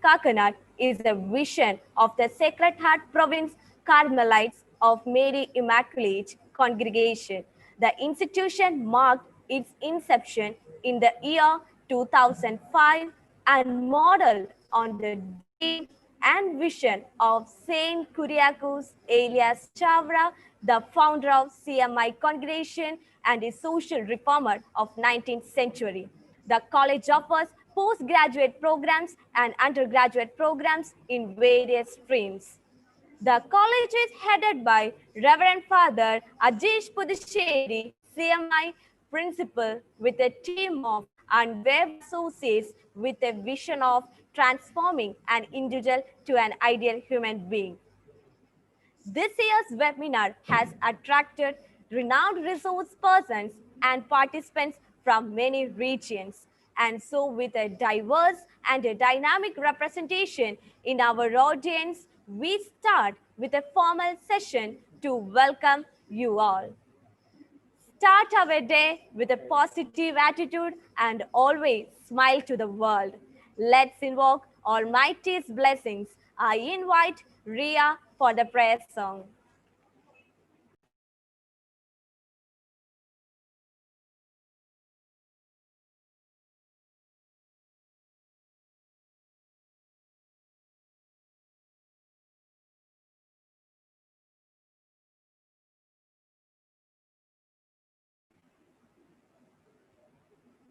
Kakanad is a vision of the Sacred Heart Province Carmelites of Mary Immaculate Congregation. The institution marked its inception in the year 2005 and modeled on the dream and vision of Saint Kyriakos alias Chavra, the founder of CMI congregation and a social reformer of 19th century. The college offers postgraduate programs and undergraduate programs in various streams. The college is headed by Reverend Father Ajesh Puducherry, CMI principal, with a team of unwavering associates with a vision of transforming an individual to an ideal human being. This year's webinar has attracted renowned resource persons and participants from many regions. And so with a diverse and a dynamic representation in our audience, we start with a formal session to welcome you all. Start our day with a positive attitude and always smile to the world. Let's invoke Almighty's blessings. I invite Ria for the prayer song.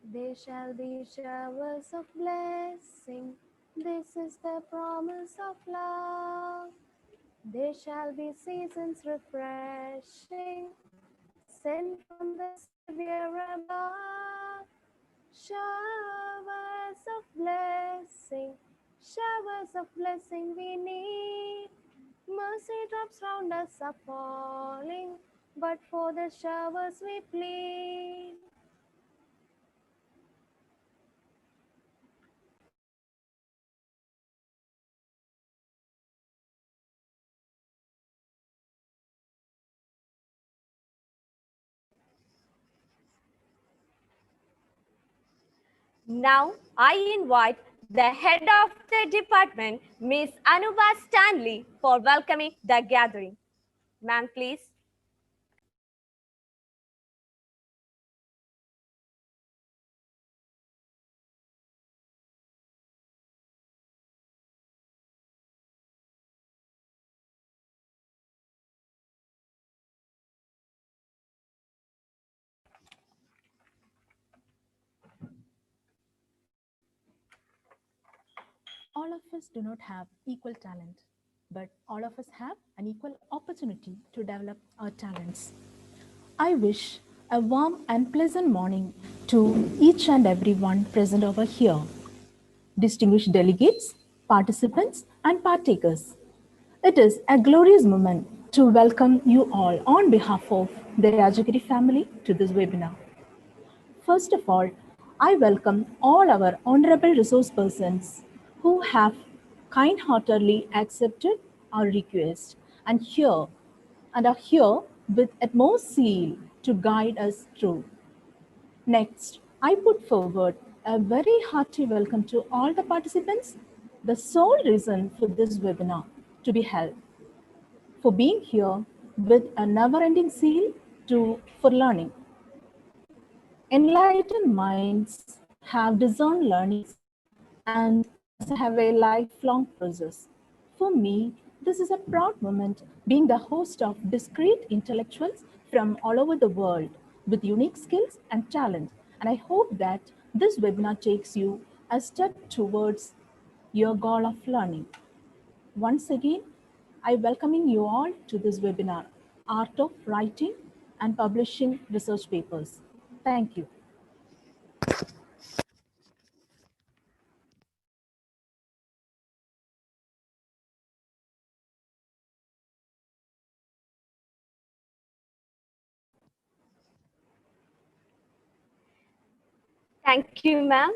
There shall be showers of blessing. This is the promise of love. There shall be seasons refreshing, sent from the Savior above. Showers of blessing we need. Mercy drops round us are falling, but for the showers we plead. Now I invite the head of the department, Ms. Anuba Stanley, for welcoming the gathering. Ma'am, please. All of us do not have equal talent, but all of us have an equal opportunity to develop our talents. I wish a warm and pleasant morning to each and everyone present over here. Distinguished delegates, participants, and partakers. It is a glorious moment to welcome you all on behalf of the Rajagiri family to this webinar. First of all, I welcome all our honorable resource persons who have kind-heartedly accepted our request and are here with utmost zeal to guide us through. Next, I put forward a very hearty welcome to all the participants, the sole reason for this webinar to be held, for being here with a never-ending zeal for learning. Enlightened minds have discerned learnings and have a lifelong process. For me, this is a proud moment being the host of discreet intellectuals from all over the world with unique skills and talent. And I hope that this webinar takes you a step towards your goal of learning. Once again, I welcoming you all to this webinar, Art of Writing and Publishing Research Papers. Thank you. Thank you, ma'am.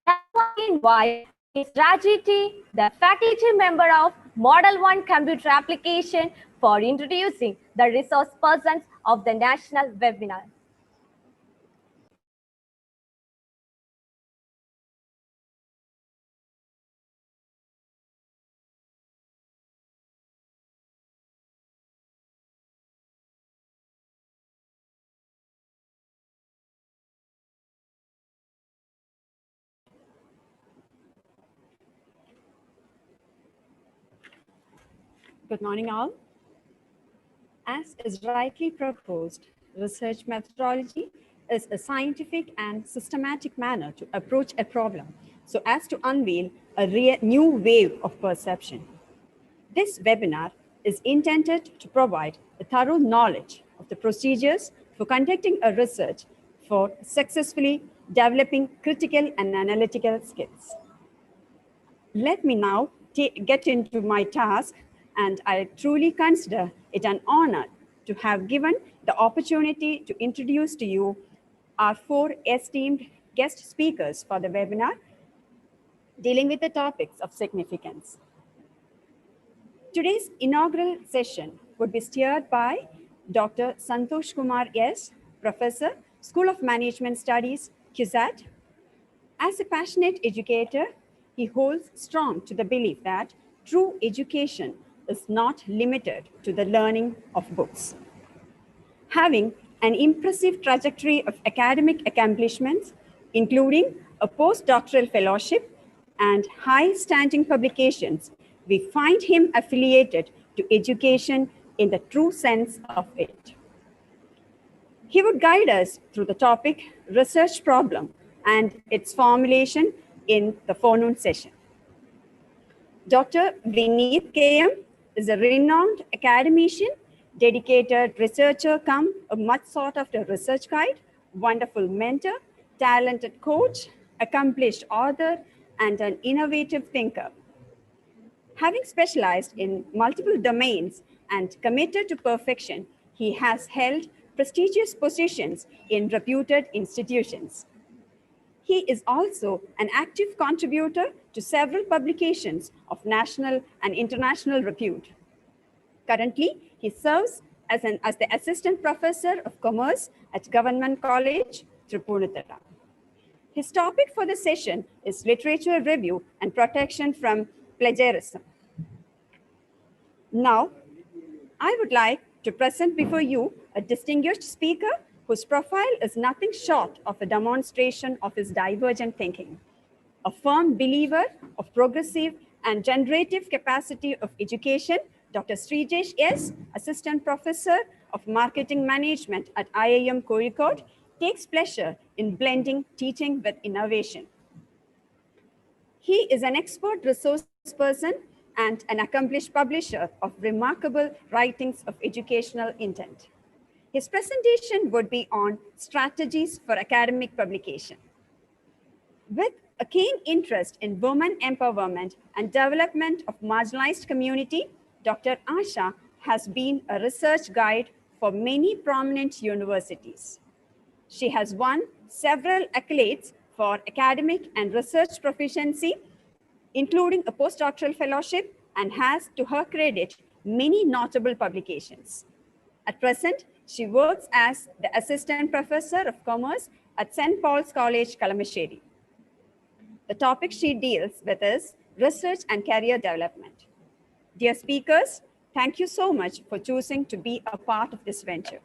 Now I invite Ms. Rajiti, the faculty member of Model 1 Computer Application, for introducing the resource persons of the national webinar. Good morning, all. As is rightly proposed, research methodology is a scientific and systematic manner to approach a problem so as to unveil a new wave of perception. This webinar is intended to provide a thorough knowledge of the procedures for conducting a research for successfully developing critical and analytical skills. Let me now get into my task, and I truly consider it an honor to have given the opportunity to introduce to you our 4 esteemed guest speakers for the webinar dealing with the topics of significance. Today's inaugural session would be steered by Dr. Santosh Kumar S., Professor, School of Management Studies, CUSAT. As a passionate educator, he holds strong to the belief that true education is not limited to the learning of books. Having an impressive trajectory of academic accomplishments, including a postdoctoral fellowship and high-standing publications, we find him affiliated to education in the true sense of it. He would guide us through the topic research problem and its formulation in the forenoon session. Dr. Vineet K.M. is a renowned academician, dedicated researcher come a much sought after research guide, wonderful mentor, talented coach, accomplished author, and an innovative thinker. Having specialized in multiple domains and committed to perfection, he has held prestigious positions in reputed institutions. He is also an active contributor to several publications of national and international repute. Currently, he serves as the Assistant Professor of Commerce at Government College, Tripunithura. His topic for the session is literature review and protection from plagiarism. Now, I would like to present before you a distinguished speaker whose profile is nothing short of a demonstration of his divergent thinking. A firm believer of progressive and generative capacity of education, Dr. Srijesh S., Assistant Professor of Marketing Management at IIM Kozhikode, takes pleasure in blending teaching with innovation. He is an expert resource person and an accomplished publisher of remarkable writings of educational intent. His presentation would be on strategies for academic publication. With a keen interest in women empowerment and development of marginalized community, Dr. Asha has been a research guide for many prominent universities. She has won several accolades for academic and research proficiency, including a postdoctoral fellowship, and has, to her credit, many notable publications. At present, she works as the Assistant Professor of Commerce at St. Paul's College, Kalamasheri. The topic she deals with is research and career development. Dear speakers, thank you so much for choosing to be a part of this venture.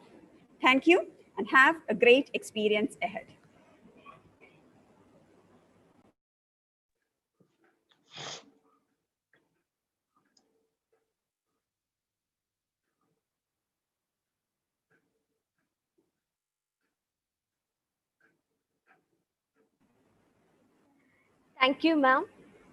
Thank you and have a great experience ahead. Thank you, ma'am.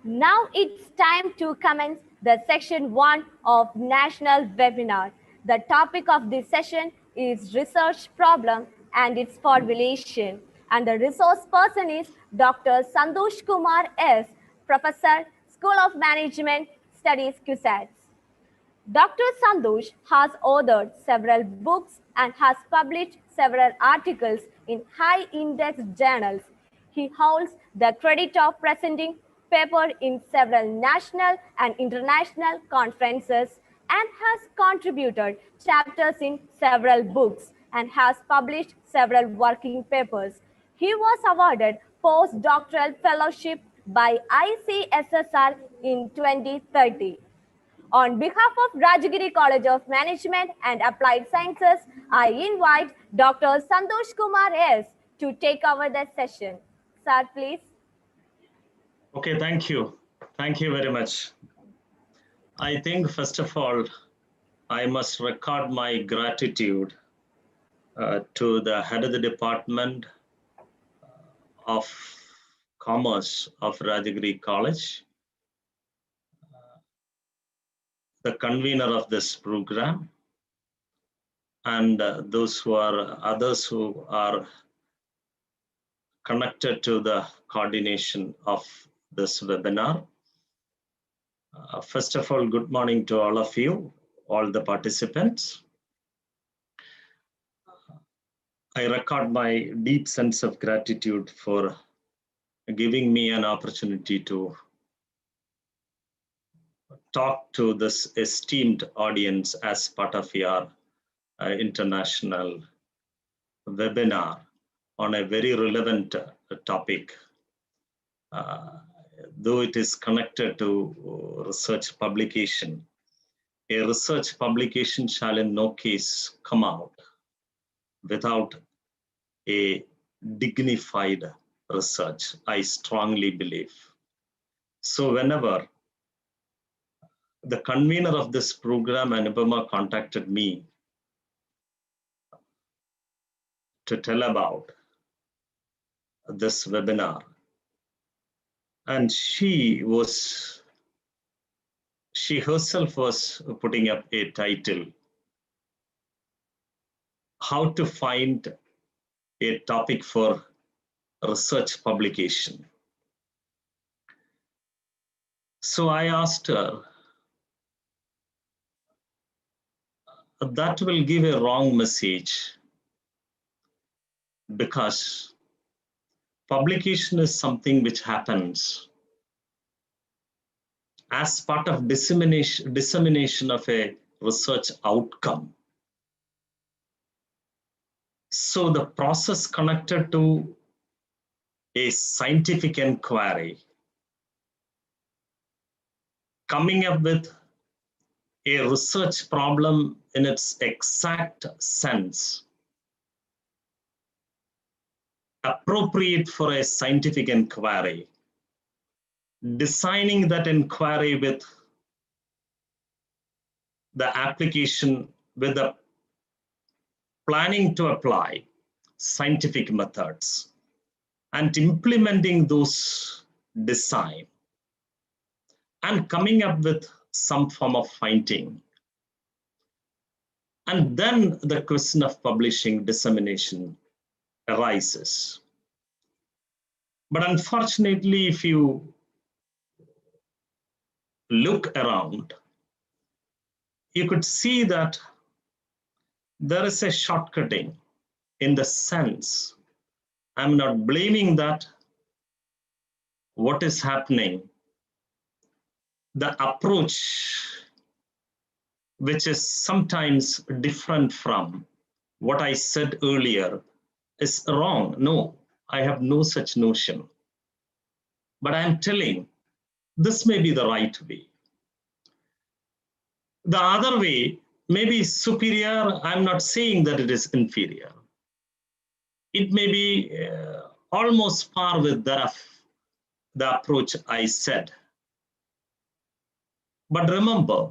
Now it's time to commence the section 1 of National Webinar. The topic of this session is research problem and its formulation. And the resource person is Dr. Santosh Kumar S., Professor, School of Management Studies, CUSAT. Dr. Santosh has authored several books and has published several articles in high-index journals. He holds the credit of presenting paper in several national and international conferences and has contributed chapters in several books and has published several working papers. He was awarded postdoctoral fellowship by ICSSR in 2030. On behalf of Rajagiri College of Management and Applied Sciences, I invite Dr. Santosh Kumar S. to take over the session. Sir, please. Okay, thank you. Thank you very much. I think, first of all, I must record my gratitude to the head of the Department of Commerce of Rajagiri College, the convener of this program, and those who are others who are connected to the coordination of this webinar. First of all, good morning to all of you, all the participants. I record my deep sense of gratitude for giving me an opportunity to talk to this esteemed audience as part of your international webinar on a very relevant topic. Though it is connected to research publication, a research publication shall in no case come out without a dignified research, I strongly believe. So whenever the convener of this program, Anupama, contacted me to tell about this webinar, and she herself was putting up a title, How to Find a Topic for Research Publication. So I asked her, that will give a wrong message, because publication is something which happens as part of dissemination of a research outcome. So the process connected to a scientific inquiry, coming up with a research problem in its exact sense, appropriate for a scientific inquiry, designing that inquiry with the application, with the planning to apply scientific methods and implementing those design and coming up with some form of finding. And then the question of publishing, dissemination arises. But unfortunately, if you look around, you could see that there is a shortcutting, in the sense, I'm not blaming that what is happening, the approach which is sometimes different from what I said earlier is wrong. No, I have no such notion. But I'm telling, this may be the right way. The other way may be superior. I'm not saying that it is inferior. It may be almost par with that of the approach I said. But remember,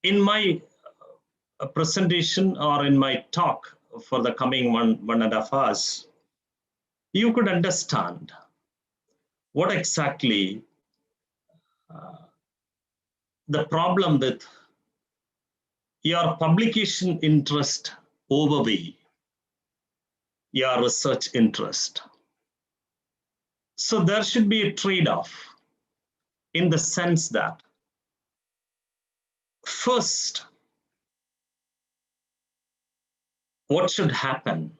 in my presentation or in my talk for the coming one and a half hours, you could understand what exactly the problem with your publication interest overweigh your research interest. So there should be a trade-off, in the sense that first, what should happen?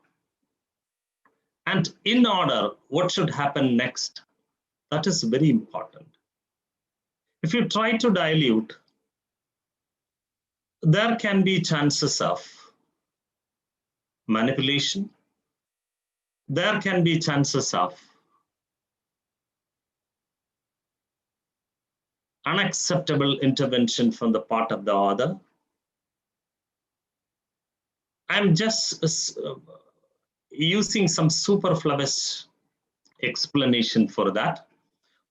And in order, what should happen next? That is very important. If you try to dilute, there can be chances of manipulation. There can be chances of unacceptable intervention from the part of the author. I'm just using some superfluous explanation for that.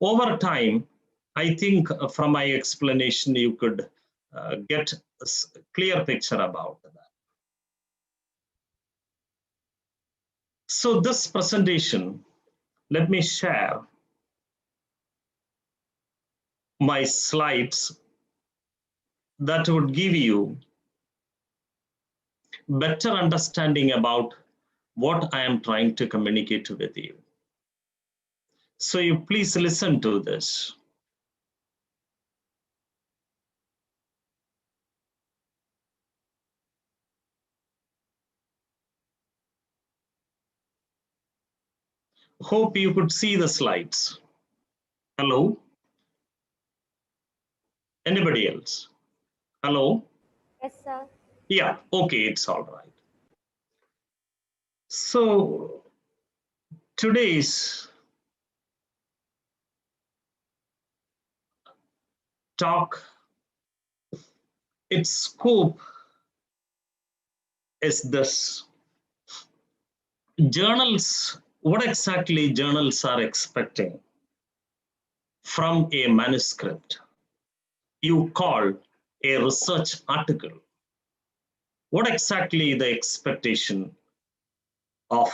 Over time, I think from my explanation, you could get a clear picture about that. So this presentation, let me share my slides that would give you better understanding about what I am trying to communicate with you. So you please listen to this. Hope you could see the slides. Hello? Anybody else? Hello? Yes, sir. Yeah, okay, it's all right. So today's talk, its scope is this. Journals, what exactly journals are expecting from a manuscript you call a research article? What exactly the expectation of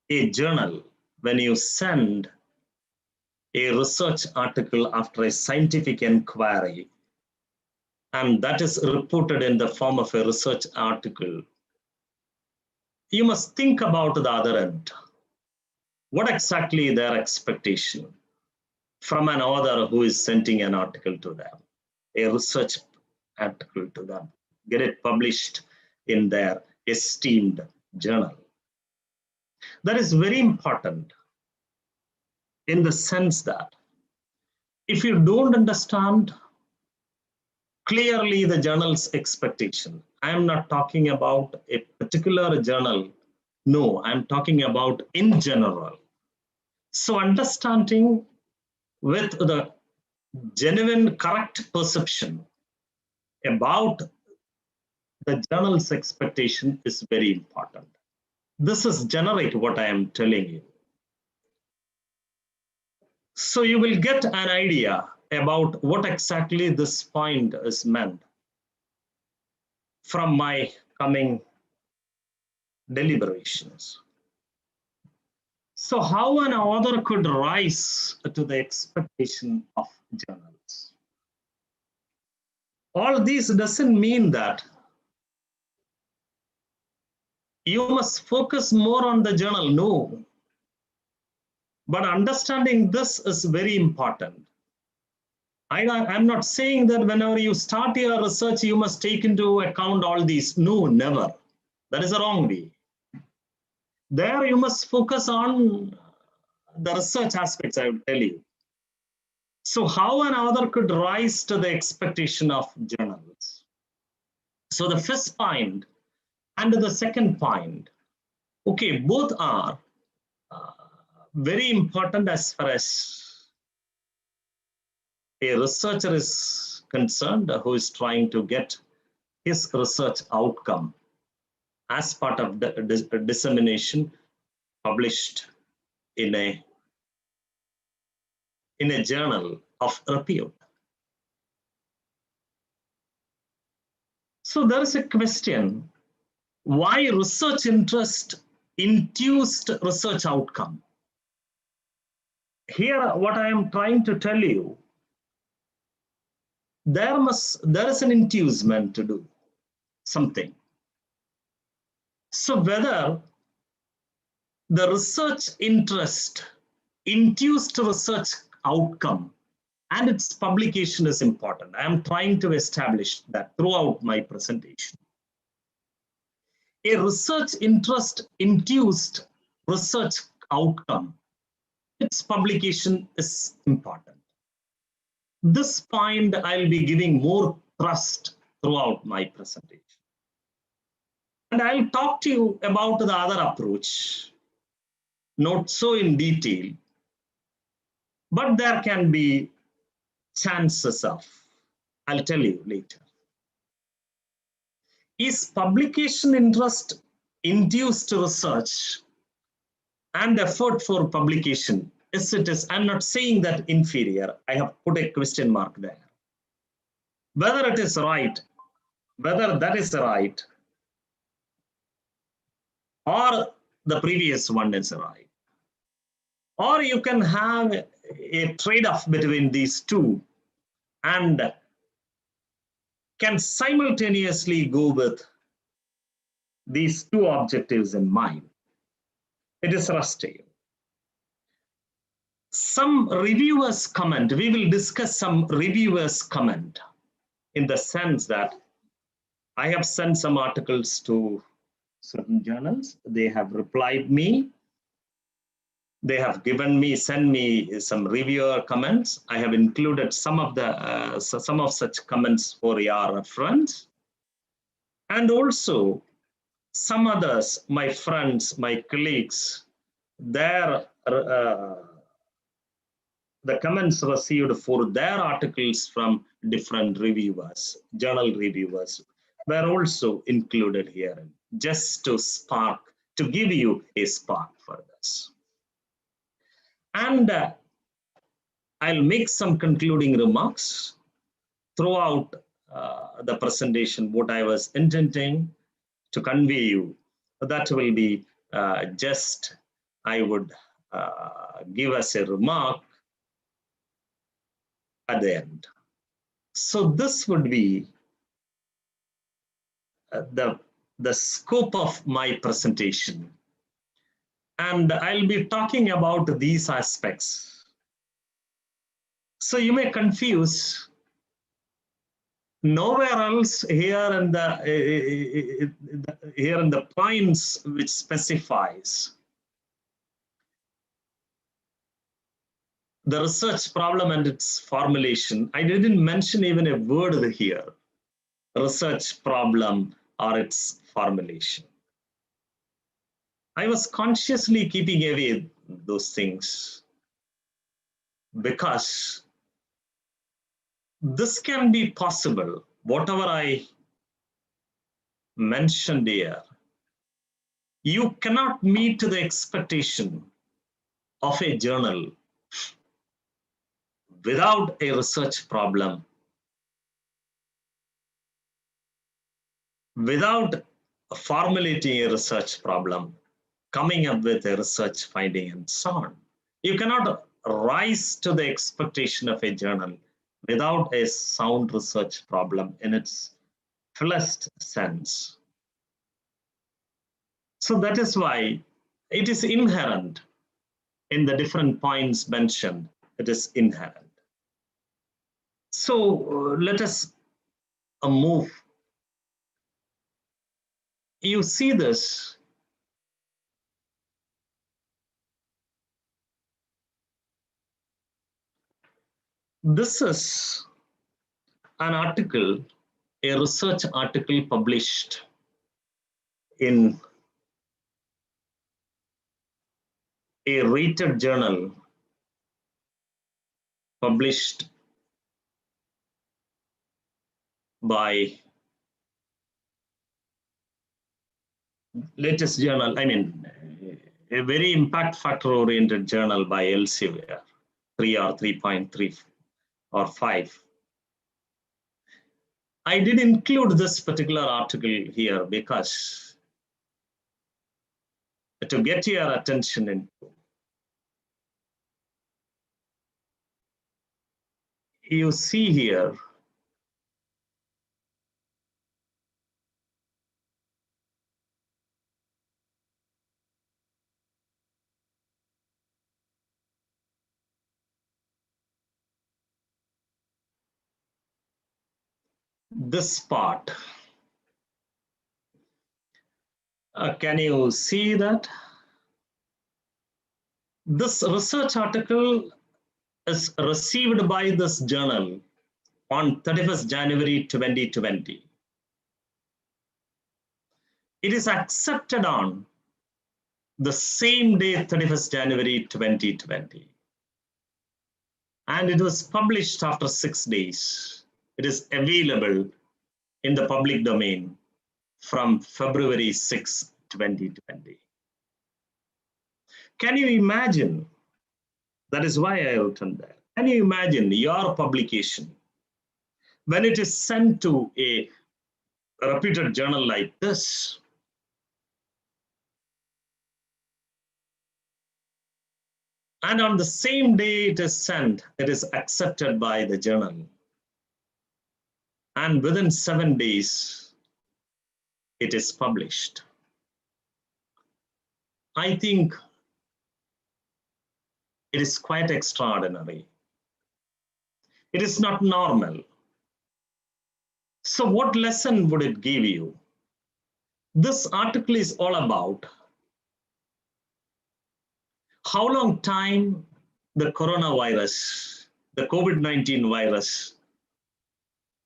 a journal when you send a research article after a scientific inquiry, and that is reported in the form of a research article? You must think about the other end. What exactly their expectation from an author who is sending an article to them, a research article to them, get it published in their esteemed journal? That is very important in the sense that if you don't understand clearly the journal's expectation, I am not talking about a particular journal. No, I'm talking about in general. So understanding with the genuine, correct perception about the journal's expectation is very important. This is generate what I am telling you. So you will get an idea about what exactly this point is meant from my coming deliberations. So how an author could rise to the expectation of journals? All this doesn't mean that you must focus more on the journal, no. But understanding this is very important. I'm not saying that whenever you start your research, you must take into account all these. No, never. That is a wrong way. There you must focus on the research aspects, I will tell you. So how an author could rise to the expectation of journals? So the first point and the second point, okay, both are very important as far as a researcher is concerned who is trying to get his research outcome as part of the dissemination published in a journal of repute. So there is a question, why research interest induced research outcome? Here, what I am trying to tell you, there is an inducement to do something. So whether the research interest induced research outcome and its publication is important. I am trying to establish that throughout my presentation. A research interest induced research outcome, its publication is important. This point I'll be giving more thrust throughout my presentation. And I'll talk to you about the other approach, not so in detail, but there can be chances of, I'll tell you later. Is publication interest induced research and effort for publication yes, it is. I'm not saying that inferior. I have put a question mark there. Whether it is right, whether that is right, or the previous one is right, or you can have a trade-off between these two and can simultaneously go with these two objectives in mind. It is rusty. Some reviewers comment, we will discuss some reviewers comment in the sense that I have sent some articles to certain journals. They have replied me. They have given me, sent me some reviewer comments. I have included some of such comments for your reference. And also some others, my friends, my colleagues, their the comments received for their articles from different reviewers, journal reviewers, were also included here, just to spark, to give you a spark for this. And I'll make some concluding remarks throughout the presentation, what I was intending to convey you. That will be just, I would give us a remark at the end. So this would be the scope of my presentation. And I'll be talking about these aspects. So you may confuse. Nowhere else here in the points which specifies the research problem and its formulation. I didn't mention even a word here, research problem or its formulation. I was consciously keeping away those things because this can be possible, whatever I mentioned here. You cannot meet the expectation of a journal without a research problem, without formulating a research problem, coming up with a research finding and so on. You cannot rise to the expectation of a journal without a sound research problem in its fullest sense. So that is why it is inherent in the different points mentioned. It is inherent. So let us move. You see this. This is an article, a research article published in a rated journal, published by latest journal, I mean, a very impact factor oriented journal by Elsevier, 3 or 3.3 or 5. I did include this particular article here because to get your attention into. You see here, this part. Can you see that? This research article is received by this journal on 31st January 2020. It is accepted on the same day, 31st January 2020. And it was published after 6 days. It is available in the public domain from February 6, 2020. Can you imagine That is why I written there. Can you imagine your publication when it is sent to a reputed journal like this? And on the same day it is sent, it is accepted by the journal. And within 7 days, it is published. I think it is quite extraordinary. It is not normal. So what lesson would it give you? This article is all about how long time the coronavirus, the COVID-19 virus,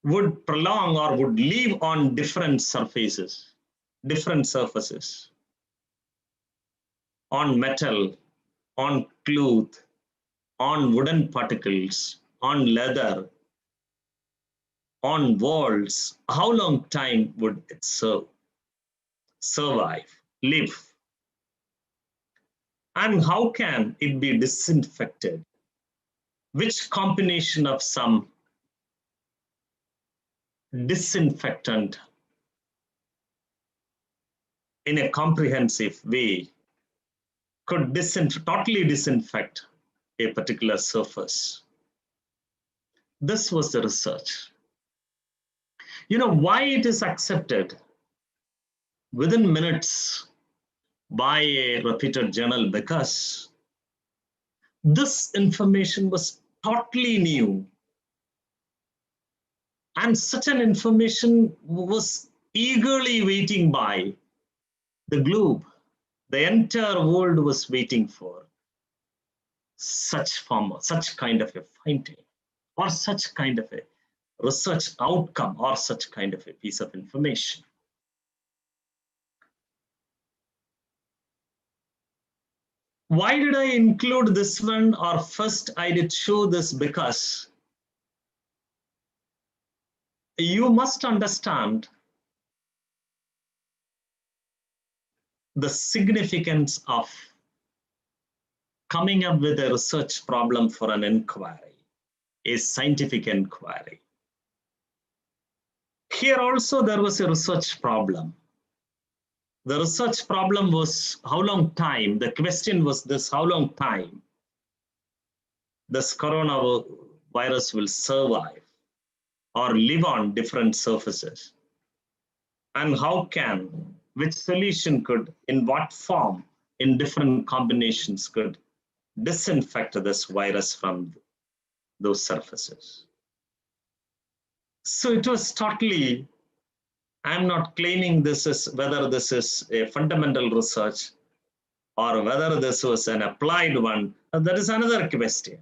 would prolong or would live on different surfaces, on metal, on cloth, on wooden particles, on leather, on walls. How long time would it survive, live? And how can it be disinfected? Which combination of some disinfectant in a comprehensive way could totally disinfect a particular surface? This was the research. You know why it is accepted within minutes by a reputed journal? Because this information was totally new. And such an information was eagerly waiting by the globe. The entire world was waiting for such kind of a finding, or such kind of a research outcome, or such kind of a piece of information. Why did I include this one? Or first I did show this because you must understand the significance of coming up with a research problem for an inquiry, a scientific inquiry. Here also there was a research problem. The research problem was how long time, the question was this: how long time this coronavirus will survive or live on different surfaces? And how can, which solution could, in what form, in different combinations could disinfect this virus from those surfaces? So it was totally, I'm not claiming this is whether this is a fundamental research or whether this was an applied one. That is another question.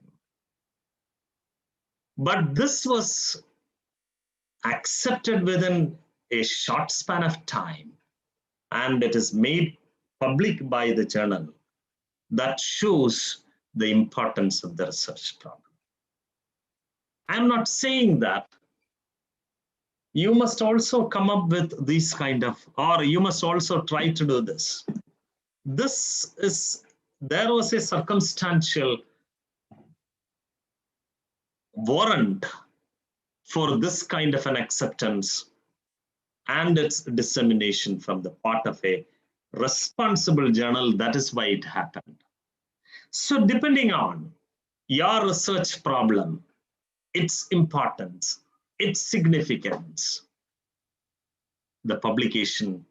But this was accepted within a short span of time, and it is made public by the journal. That shows the importance of the research problem. I'm not saying that you must also come up with these kind of, or you must also try to do this. There was a circumstantial warrant for this kind of an acceptance and its dissemination from the part of a responsible journal. That is why it happened. So depending on your research problem, its importance, its significance, the publication,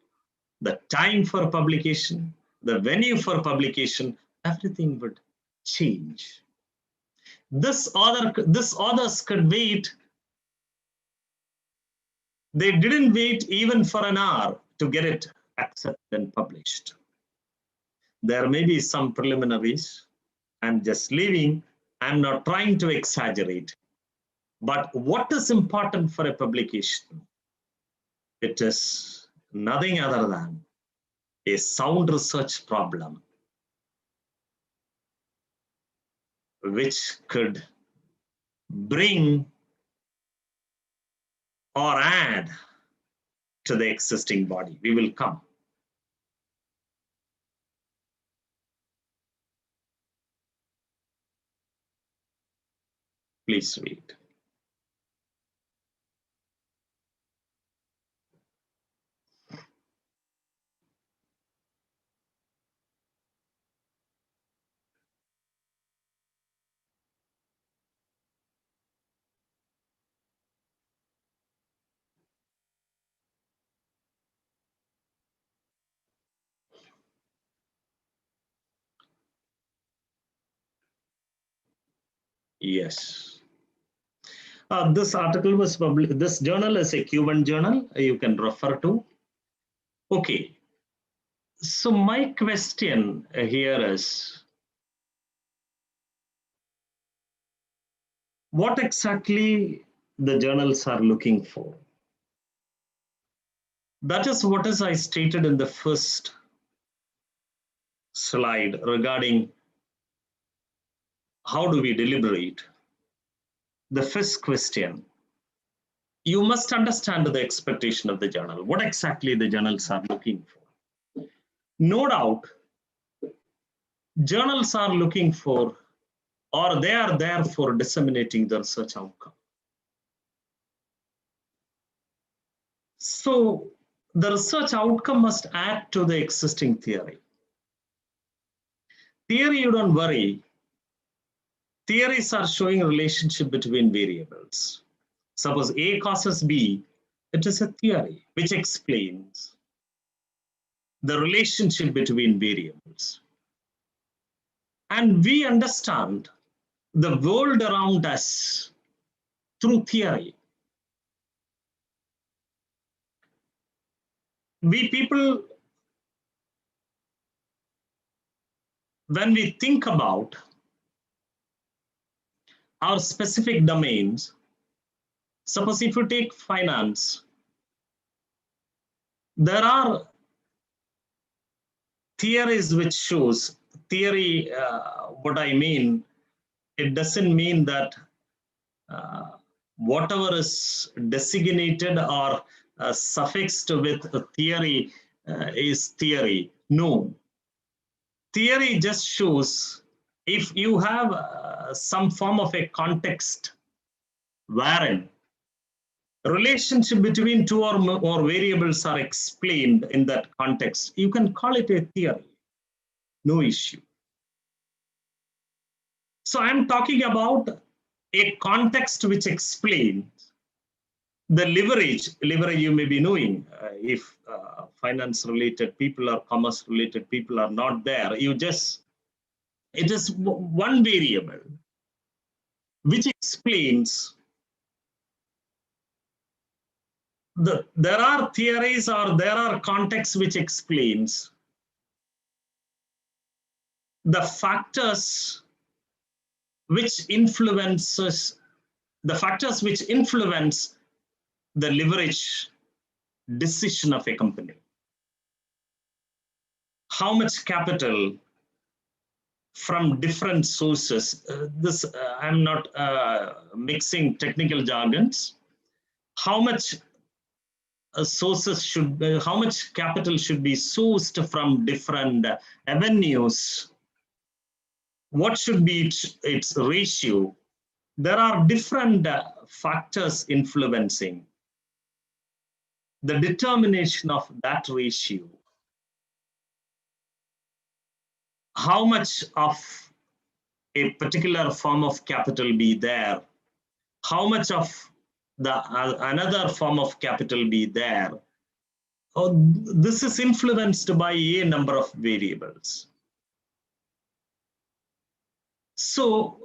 the time for publication, the venue for publication, everything would change. This authors could wait. They didn't wait even for an hour to get it accepted and published. There may be some preliminaries. I'm just leaving. I'm not trying to exaggerate. But what is important for a publication? It is nothing other than a sound research problem which could bring or add to the existing body. We will come. Please read. Yes. This article was published, this journal is a Cuban journal, you can refer to. Okay. So my question here is, what exactly the journals are looking for? That is what is I stated in the first slide regarding how do we deliberate. The first question, you must understand the expectation of the journal, what exactly the journals are looking for. No doubt, journals are looking for, or they are there for disseminating the research outcome. So the research outcome must add to the existing theory. Theory, you don't worry. Theories are showing a relationship between variables. Suppose A causes B, it is a theory which explains the relationship between variables. And we understand the world around us through theory. We people, when we think about our specific domains, suppose if you take finance, there are theories which shows, theory, what I mean, it doesn't mean that whatever is designated or suffixed with a theory is theory. No. Theory just shows if you have some form of a context wherein relationship between two or more variables are explained in that context, you can call it a theory. No issue. So I'm talking about a context which explains the leverage you may be knowing. If finance related people or commerce related people are not there, you just, it is one variable which explains there are theories or there are contexts which explains the factors which influence the leverage decision of a company. How much capital from different sources, I'm not mixing technical jargons, how much how much capital should be sourced from different avenues, what should be its ratio. There are different factors influencing the determination of that ratio. How much of a particular form of capital be there, how much of the another form of capital be there. This is influenced by a number of variables. So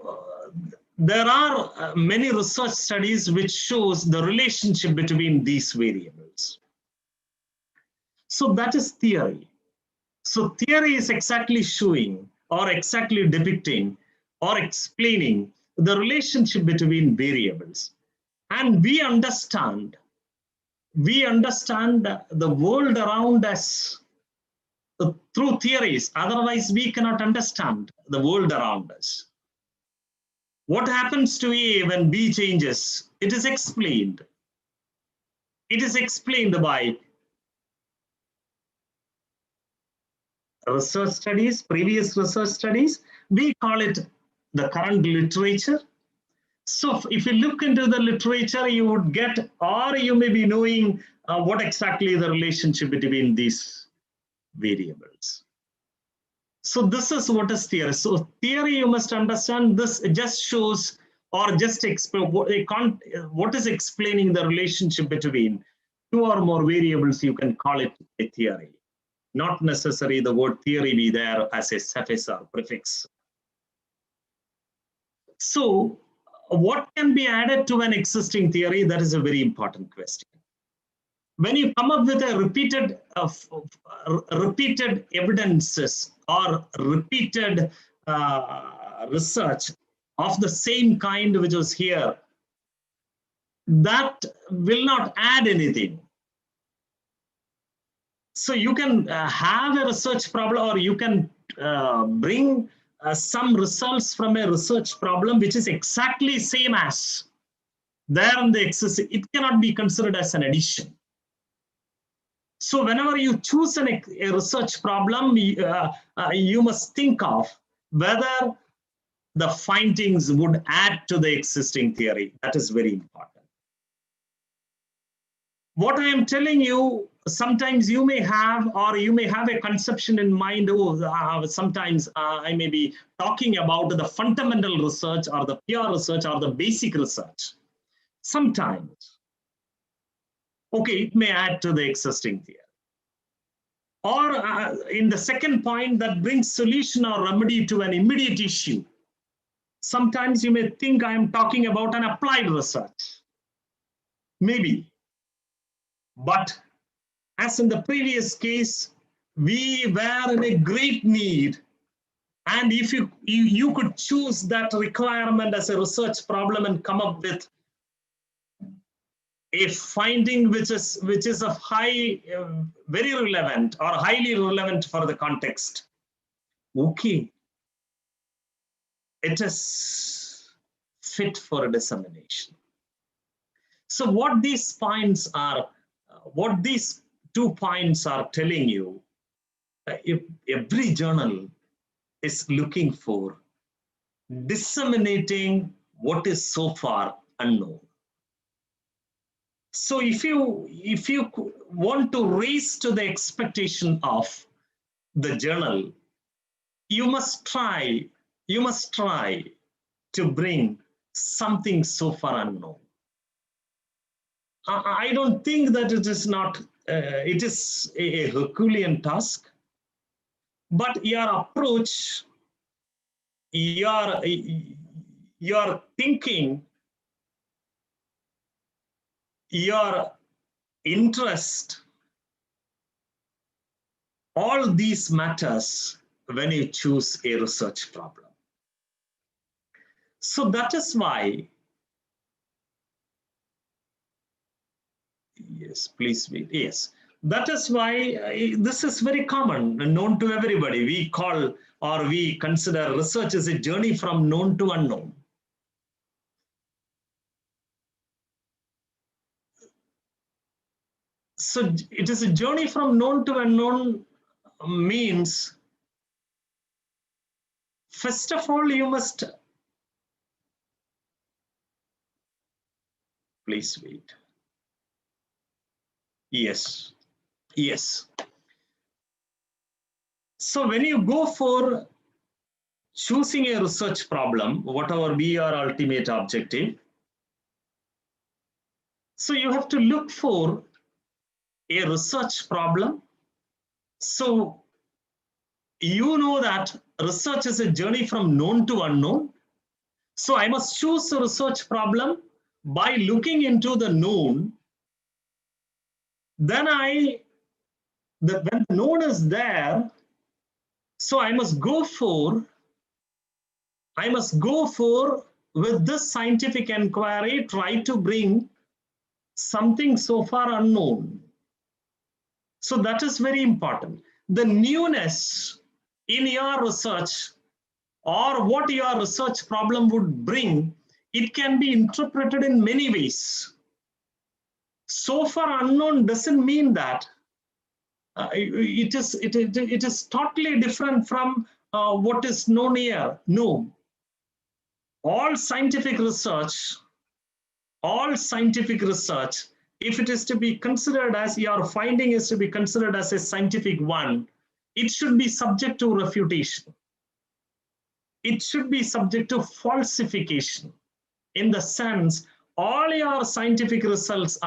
there are many research studies which shows the relationship between these variables. So that is theory. So theory is exactly showing or exactly depicting or explaining the relationship between variables. And we understand the world around us through theories. Otherwise, we cannot understand the world around us. What happens to A when B changes? It is explained. It is explained by research studies, previous research studies. We call it the current literature. So if you look into the literature, you would get, or you may be knowing what exactly the relationship between these variables. So this is what is theory. So theory, you must understand, this just shows or just explain what is explaining the relationship between two or more variables. You can call it a theory. Not necessary the word theory be there as a suffix or prefix. So what can be added to an existing theory? That is a very important question. When you come up with a repeated evidences or repeated research of the same kind which was here, that will not add anything. So you can have a research problem, or you can bring some results from a research problem which is exactly same as there in the existing. It cannot be considered as an addition. So whenever you choose a research problem, you must think of whether the findings would add to the existing theory. That is very important. What I am telling you, sometimes you may have, or you may have a conception in mind, sometimes I may be talking about the fundamental research or the pure research or the basic research. Sometimes, okay, it may add to the existing theory. Or in the second point, that brings solution or remedy to an immediate issue. Sometimes you may think I am talking about an applied research. Maybe. But as in the previous case, we were in a great need. And if you could choose that requirement as a research problem and come up with a finding which is of high, very relevant or highly relevant for the context, okay, it is fit for a dissemination. So what these points are, what these 2 points are telling you, if every journal is looking for disseminating what is so far unknown. So if you want to raise to the expectation of the journal, you must try to bring something so far unknown. I don't think that it is not, it is a Herculean task, but your approach, your thinking, your interest, all these matters when you choose a research problem. So that is why, yes, please wait, yes. That is why this is very common and known to everybody. We call, or we consider research as a journey from known to unknown. So it is a journey from known to unknown means, first of all, you must, please wait. Yes, yes. So when you go for choosing a research problem, whatever be your ultimate objective, so you have to look for a research problem. So you know that research is a journey from known to unknown. So I must choose a research problem by looking into the known. Then when the known is there, so I must go for with this scientific inquiry, try to bring something so far unknown. So that is very important. The newness in your research, or what your research problem would bring, it can be interpreted in many ways. So far unknown doesn't mean that it is totally different from what is known here. No. all scientific research, if it is to be considered as your finding is to be considered as a scientific one, it should be subject to refutation. It should be subject to falsification, in the sense all your scientific results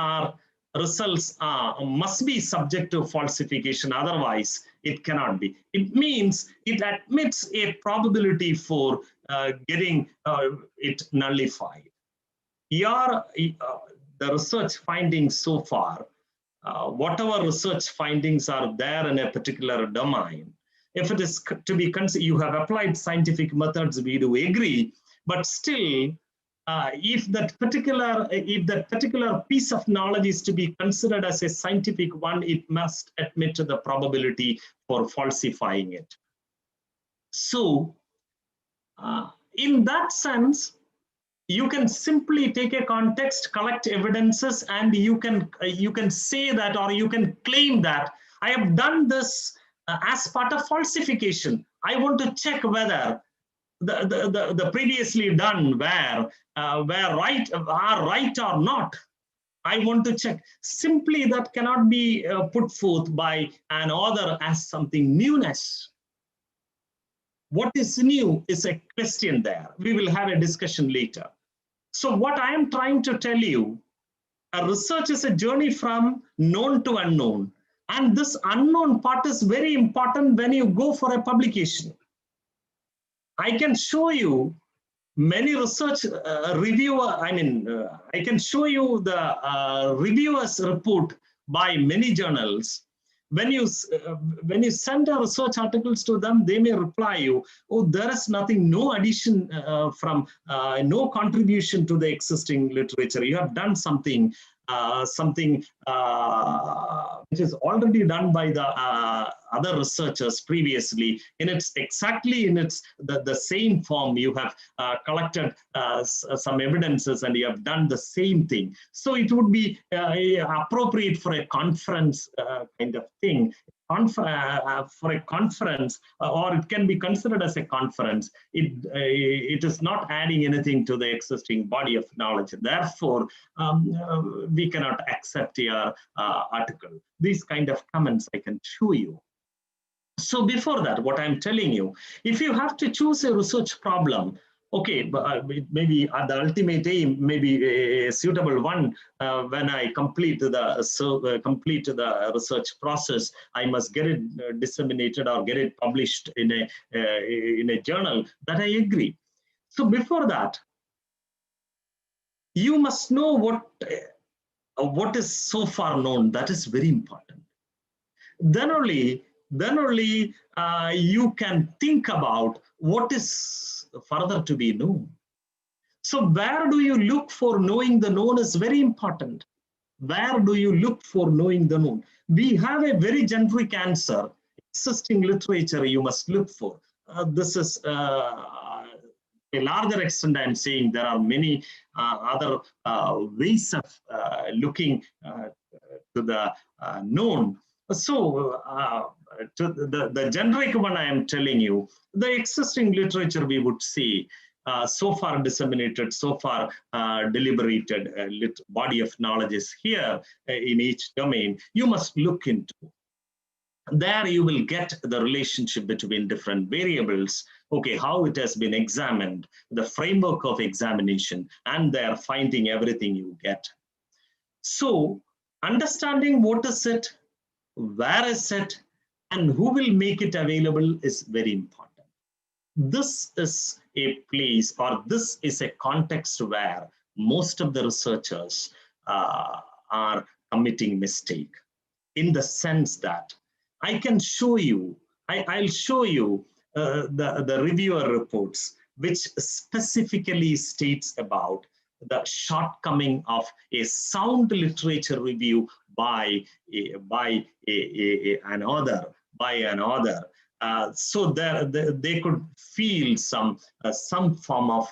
must be subject to falsification, otherwise it cannot be. It means it admits a probability for getting it nullified. The research findings so far, whatever research findings are there in a particular domain, if it is to be considered, you have applied scientific methods, we do agree, but still, if that particular piece of knowledge is to be considered as a scientific one, it must admit to the probability for falsifying it. So, in that sense, you can simply take a context, collect evidences, and you can say that, or you can claim that I have done this as part of falsification. I want to check whether the previously done were right or not. I want to check. Simply that cannot be put forth by an author as something newness. What is new is a question there. We will have a discussion later. So what I am trying to tell you, a research is a journey from known to unknown. And this unknown part is very important when you go for a publication. I can show you many research I can show you the reviewers report by many journals. When you send the research articles to them, they may reply you, oh, there is nothing, no addition no contribution to the existing literature. You have done something which is already done by the other researchers previously. Exactly in the same form, you have collected some evidences and you have done the same thing. So it would be appropriate for a conference kind of thing. For a conference, or it can be considered as a conference, it is not adding anything to the existing body of knowledge. Therefore, we cannot accept your article. These kind of comments I can show you. So before that, what I'm telling you, if you have to choose a research problem, okay, but maybe at the ultimate aim, maybe a suitable one, when I complete the research process, I must get it disseminated or get it published in a journal. That I agree. So before that, you must know what is so far known. That is very important. Then only you can think about what is further to be known. So where do you look for knowing the known is very important. Where do you look for knowing the known? We have a very generic answer. Existing literature you must look for. This is a larger extent I'm saying there are many other ways of looking to the known. So to the generic one I am telling you, the existing literature we would say so far disseminated, so far deliberated body of knowledge is here in each domain, you must look into. There you will get the relationship between different variables, okay, how it has been examined, the framework of examination, and there finding everything you get. So understanding what is it, where is it, and who will make it available is very important. This is a place, or this is a context where most of the researchers are committing mistake, in the sense that I can show you, I'll show you the reviewer reports, which specifically states about the shortcoming of a sound literature review by an author. So they could feel some form of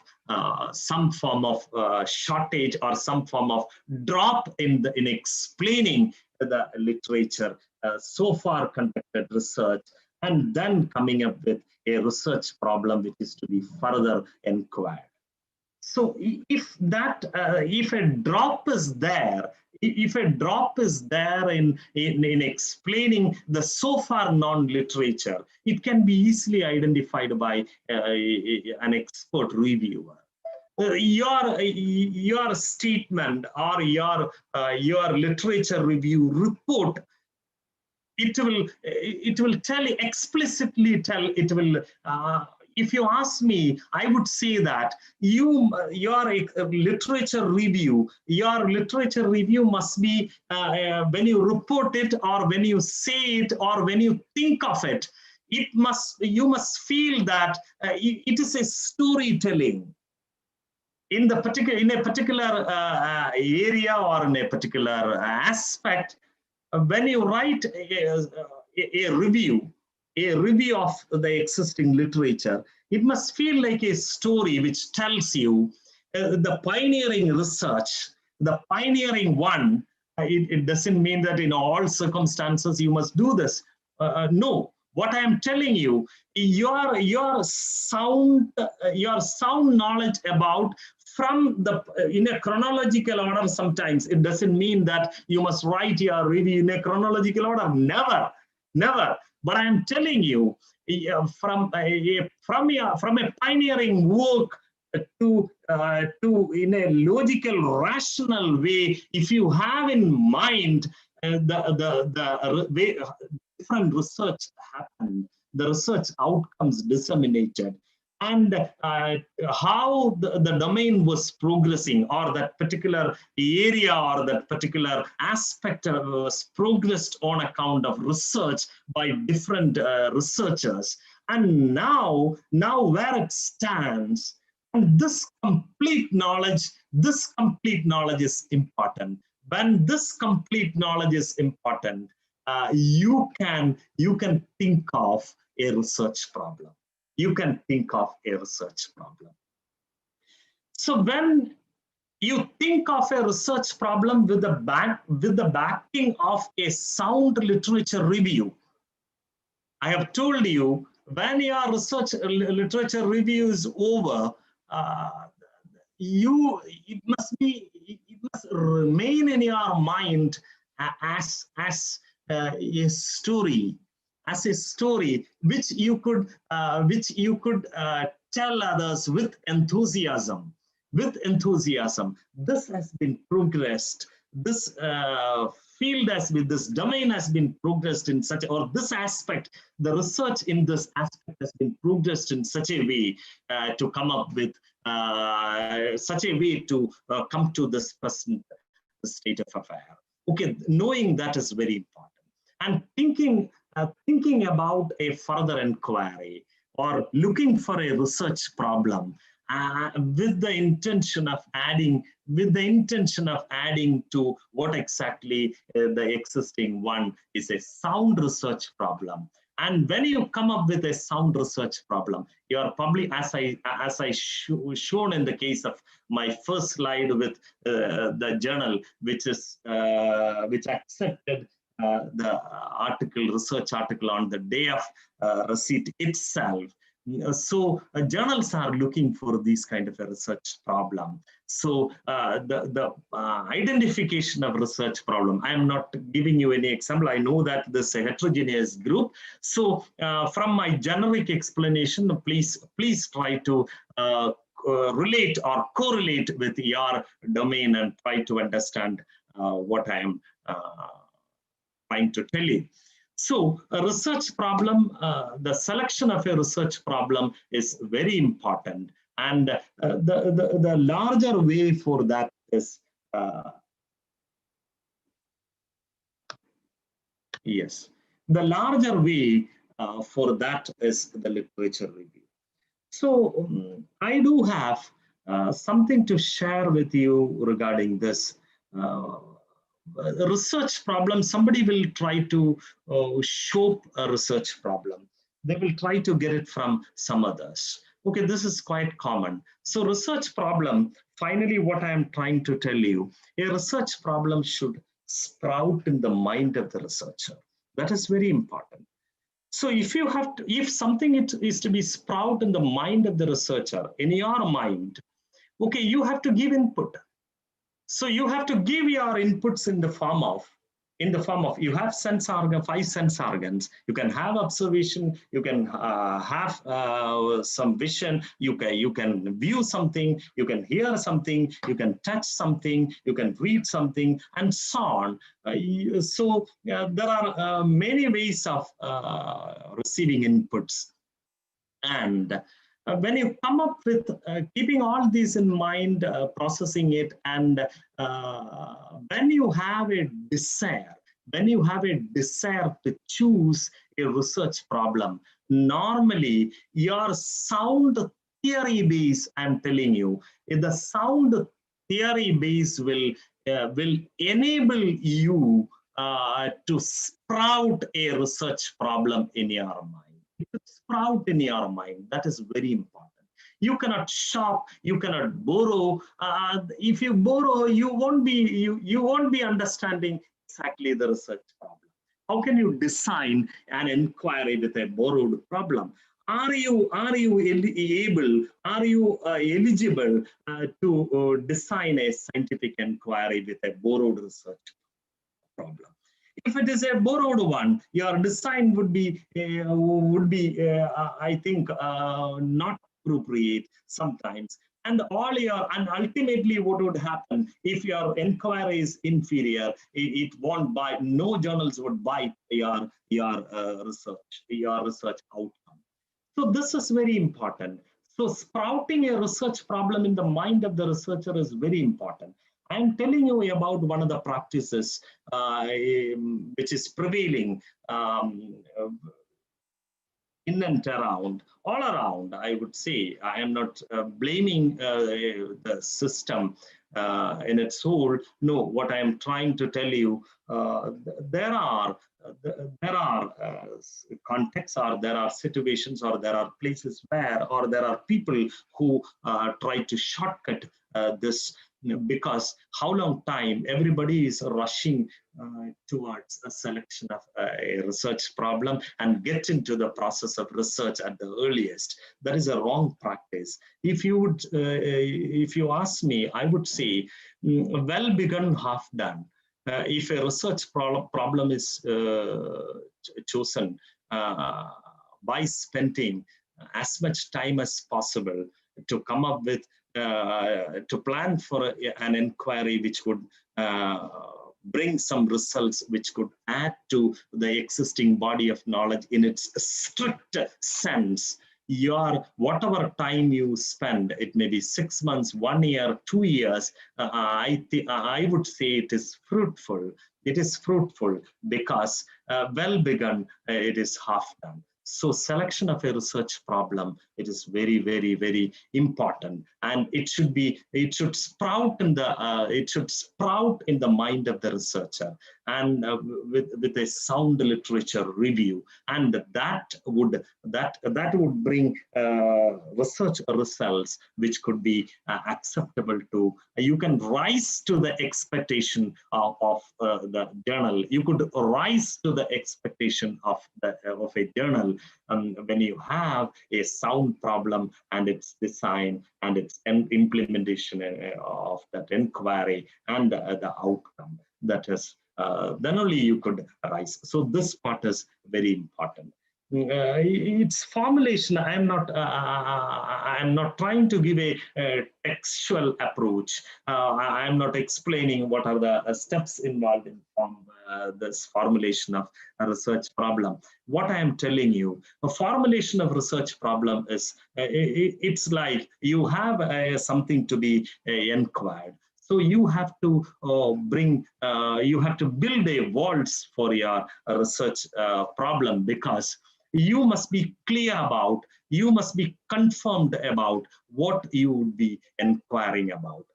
shortage or some form of drop in explaining the literature so far conducted research, and then coming up with a research problem which is to be further inquired. So if a drop is there, if a drop is there in explaining the so far non-literature, it can be easily identified by an expert reviewer. Your statement or your literature review report, it will tell, explicitly tell, it will if you ask me, I would say that your literature review must be when you report it, or when you say it, or when you think of it, you must feel that it is a storytelling in a particular area or in a particular aspect. When you write a review of the existing literature, it must feel like a story which tells you the pioneering research, the pioneering one. It doesn't mean that in all circumstances you must do this. No, what I am telling you, your sound knowledge about from the in a chronological order. Sometimes it doesn't mean that you must write your review in a chronological order. Never. But I am telling you, from a pioneering work to in a logical, rational way, if you have in mind the way different research happened, the research outcomes disseminated, and how the domain was progressing, or that particular area or that particular aspect was progressed on account of research by different researchers. And now where it stands, and this complete knowledge is important. When this complete knowledge is important, you can think of a research problem. You can think of a research problem. So when you think of a research problem with the backing of a sound literature review, I have told you, when your literature review is over, it must remain in your mind as a story. As a story which you could tell others with enthusiasm. This has been progressed. This this domain has been progressed in such, or this aspect, the research in this aspect has been progressed in such a way to come up with such a way to come to this present state of affair. Okay, knowing that is very important, and thinking about a further inquiry or looking for a research problem with the intention of adding to what exactly the existing one is a sound research problem. And when you come up with a sound research problem, you are probably, as I shown in the case of my first slide with the journal, which accepted the research article on the day of receipt itself. So journals are looking for these kind of a research problem. So the identification of research problem, I am not giving you any example. I know that this is a heterogeneous group. So from my generic explanation, please try to relate or correlate with your domain and try to understand what I am trying to tell you. So a research problem, the selection of a research problem is very important. And the larger way for that is, yes, the larger way for that is the literature review. So I do have something to share with you regarding this. Research problem, somebody will try to show a research problem. They will try to get it from some others. Okay, this is quite common. So research problem, finally what I am trying to tell you, a research problem should sprout in the mind of the researcher. That is very important. So if something is to be sprout in the mind of the researcher, in your mind, Okay, you have to give input. So you have to give your inputs in the form of, you have sense organ, 5 sense organs. You can have observation, you can have some vision, you can view something, you can hear something, you can touch something, you can read something, and so on. There are many ways of receiving inputs. And when you come up with keeping all these in mind, processing it, and when you have a desire, to choose a research problem, normally your sound theory base, I'm telling you, the sound theory base will enable you to sprout a research problem in your mind. It will sprout in your mind. That is very important. You cannot shop, you cannot borrow. If you borrow, you won't be understanding exactly the research problem. How can you design an inquiry with a borrowed problem? Are you eligible to design a scientific inquiry with a borrowed research problem? If it is a borrowed one, your design would be, I think, not appropriate sometimes. And ultimately, what would happen if your inquiry is inferior? It won't buy. No journals would buy your research outcome. So this is very important. So sprouting a research problem in the mind of the researcher is very important. I'm telling you about one of the practices which is prevailing in and around, all around, I would say. I am not blaming the system in its whole. No, what I am trying to tell you, there are contexts, or there are situations, or there are places where, or there are people who try to shortcut this, because how long time everybody is rushing towards a selection of a research problem and get into the process of research at the earliest. That is a wrong practice. If you ask me, I would say well begun, half done. If a research problem is chosen by spending as much time as possible to come up with, to plan for an inquiry which would bring some results which could add to the existing body of knowledge in its strict sense, whatever time you spend, it may be 6 months, 1 year, 2 years, I would say it is fruitful. It is fruitful because well begun, it is half done. So selection of a research problem, it is very, very, very important, and it should sprout in the mind of the researcher, and with a sound literature review, and that would bring research results which could be acceptable to. You can rise to the expectation of the journal. You could rise to the expectation of a journal when you have a sound problem and its design and its implementation of that inquiry and the outcome. That is, then only you could rise. So this part is very important. It's formulation. I'm not trying to give a textual approach. I'm not explaining what are the steps involved in this formulation of a research problem. What I am telling you, a formulation of research problem is, it's like you have something to be inquired. So you have to you have to build a waltz for your research problem, because you must be clear about, you must be confirmed about what you would be inquiring about,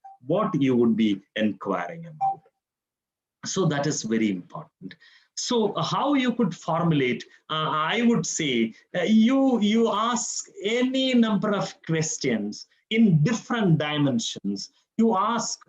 So that is very important. So how you could formulate, I would say, you ask any number of questions in different dimensions. You ask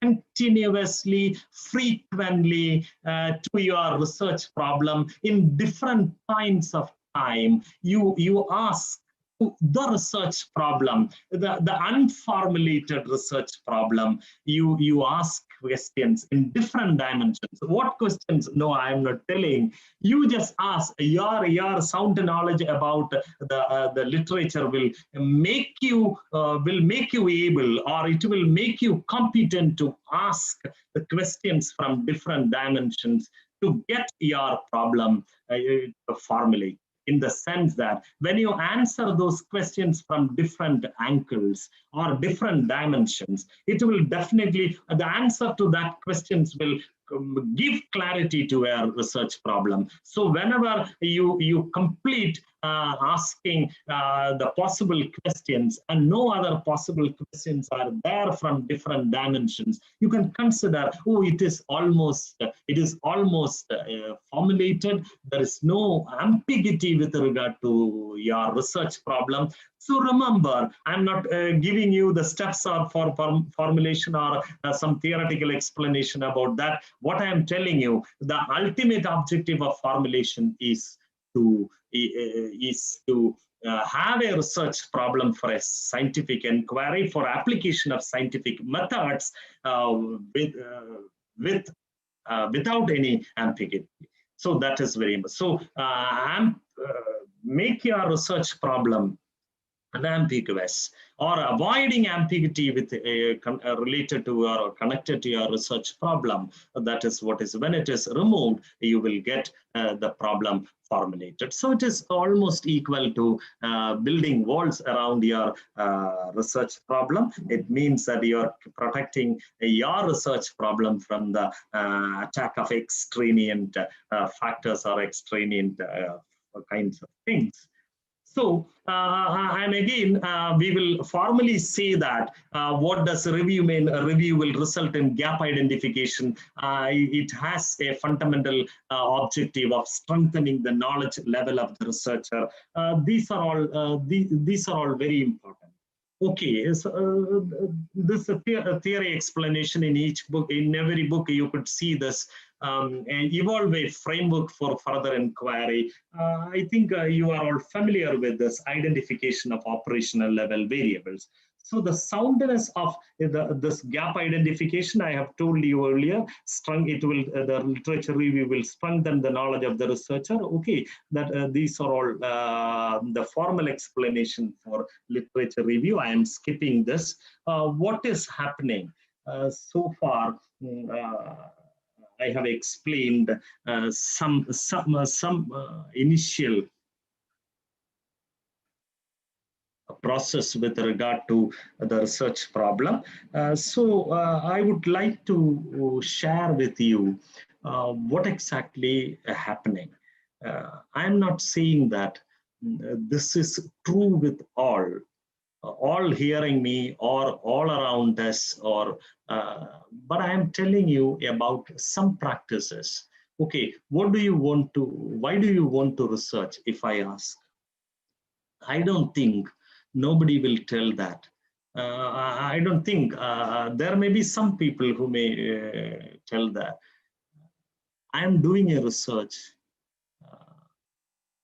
continuously, frequently to your research problem in different points of time. You ask the research problem, the unformulated research problem. You ask questions in different dimensions. What questions? No, I am not telling. You just ask. Your sound knowledge about the literature will make you able, or it will make you competent to ask the questions from different dimensions to get your problem formulated. In the sense that when you answer those questions from different angles or different dimensions, it will definitely, the answer to that questions will give clarity to a research problem. So whenever you complete asking the possible questions and no other possible questions are there from different dimensions, you can consider, oh, it is almost formulated. There is no ambiguity with regard to your research problem. So remember, I'm not giving you the steps or for formulation or some theoretical explanation about that. What I am telling you, the ultimate objective of formulation is to have a research problem for a scientific inquiry, for application of scientific methods without any ambiguity. So that is very much. So make your research problem unambiguous, or avoiding ambiguity with related to or connected to your research problem. That is what is, when it is removed, you will get the problem formulated. So it is almost equal to building walls around your research problem. It means that you are protecting your research problem from the attack of extraneous factors or extraneous kinds of things. So, and again, we will formally say that what does review mean? A review will result in gap identification. It has a fundamental objective of strengthening the knowledge level of the researcher. These are all very important. Okay, so this theory explanation in each book, in every book, you could see this. And evolve a framework for further inquiry. I think you are all familiar with this identification of operational level variables. So the soundness of this gap identification, I have told you earlier, the literature review will strengthen the knowledge of the researcher. Okay, that these are all the formal explanation for literature review. I am skipping this. What is happening so far? I have explained some initial process with regard to the research problem. So I would like to share with you what exactly happening. I am not saying that this is true with all hearing me or all around us, or but I am telling you about some practices. Okay, why do you want to research? If I ask, I don't think nobody will tell that. I don't think there may be some people who may tell that. I am doing a research.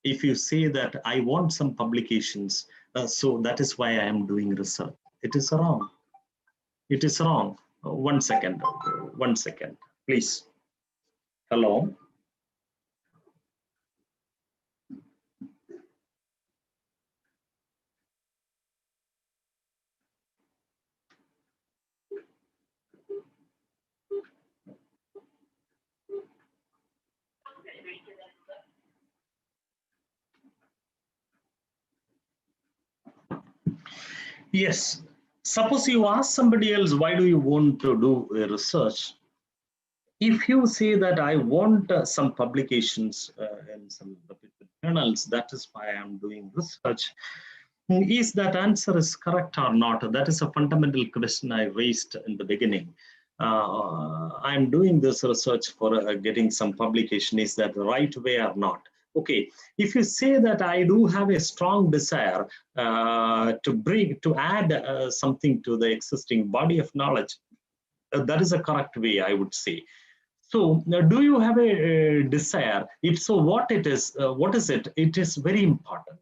If you say that I want some publications, so that is why I am doing research. It is wrong. It is wrong. 1 second. 1 second, please. Hello. Yes. Suppose you ask somebody else, why do you want to do a research? If you say that I want some publications in some journals, that is why I am doing research. Is that answer is correct or not? That is a fundamental question I raised in the beginning. I'm doing this research for getting some publication. Is that the right way or not? Okay, if you say that I do have a strong desire to add something to the existing body of knowledge, that is a correct way, I would say. So, do you have a desire? If so, what it is? What is it? It is very important.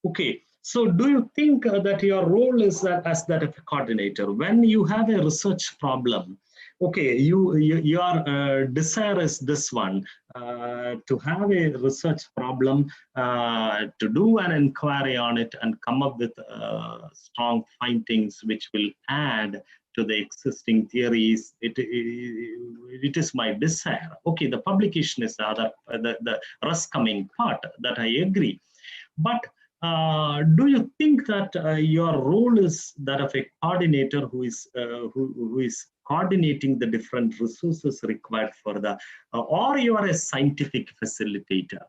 Okay, So do you think that your role is that as that of a coordinator? When you have a research problem, okay, your desire is this one, to have a research problem, to do an inquiry on it and come up with strong findings which will add to the existing theories. It is my desire. Okay, the publication is the other, the rest coming part, that I agree. But do you think that your role is that of a coordinator who is coordinating the different resources required for the, or you are a scientific facilitator?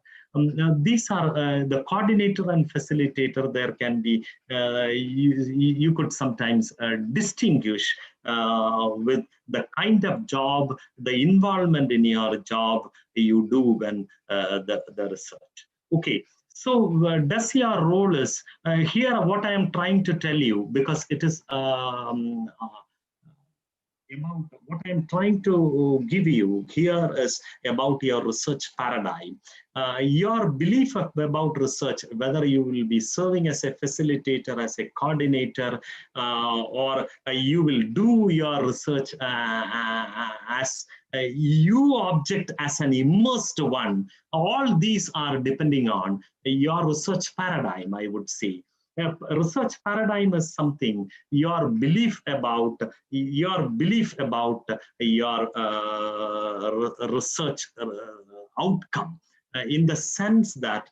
These are the coordinator and facilitator. There can be, you could sometimes distinguish with the kind of job, the involvement in your job you do when the research. Okay. So does your role is here what I am trying to tell you, because it is about what I'm trying to give you here is about your research paradigm. Your belief about research, whether you will be serving as a facilitator, as a coordinator, or you will do your research as you object as an immersed one. All these are depending on your research paradigm, I would say. A research paradigm is something, your belief about your research outcome, in the sense that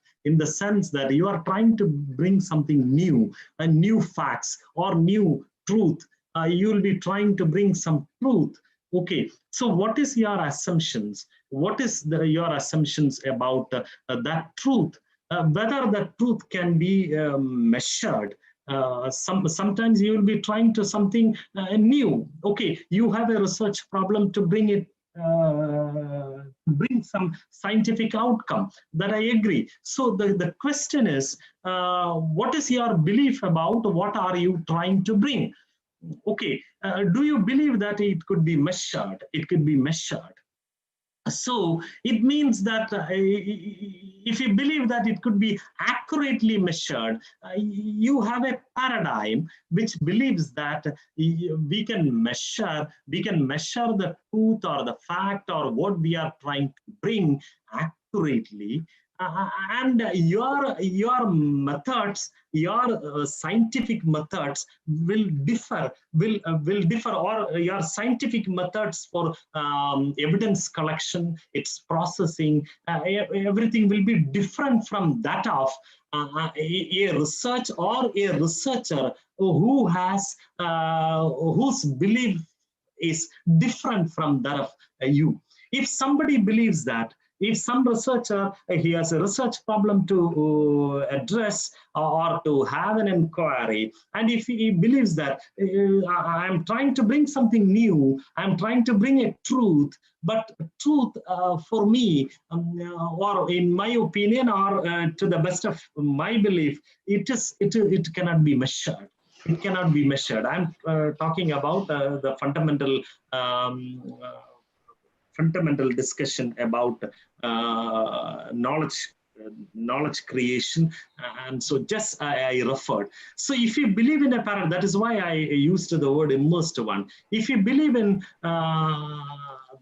you are trying to bring something new, new facts or new truth. You will be trying to bring some truth. Okay, so what is your assumptions? What is your assumptions about that truth? Whether the truth can be measured. Sometimes you will be trying to something new. Okay, you have a research problem to bring it, bring some scientific outcome. That I agree. So the question is, what is your belief about what are you trying to bring? Okay, do you believe that it could be measured? It could be measured. So it means that if you believe that it could be accurately measured, you have a paradigm which believes that we can measure the truth or the fact or what we are trying to bring accurately. And your methods, your scientific methods will differ, or your scientific methods for evidence collection, its processing, everything will be different from that of a research or a researcher who has whose belief is different from that of you. If somebody believes that, if some researcher, he has a research problem to address or to have an inquiry, and if he believes that I'm trying to bring something new, I'm trying to bring a truth, but truth for me, or in my opinion, or to the best of my belief, it cannot be measured. It cannot be measured. I'm talking about the fundamental discussion about knowledge creation, and so just I referred. So if you believe in a paradigm, that is why I used the word immersed one. If you believe in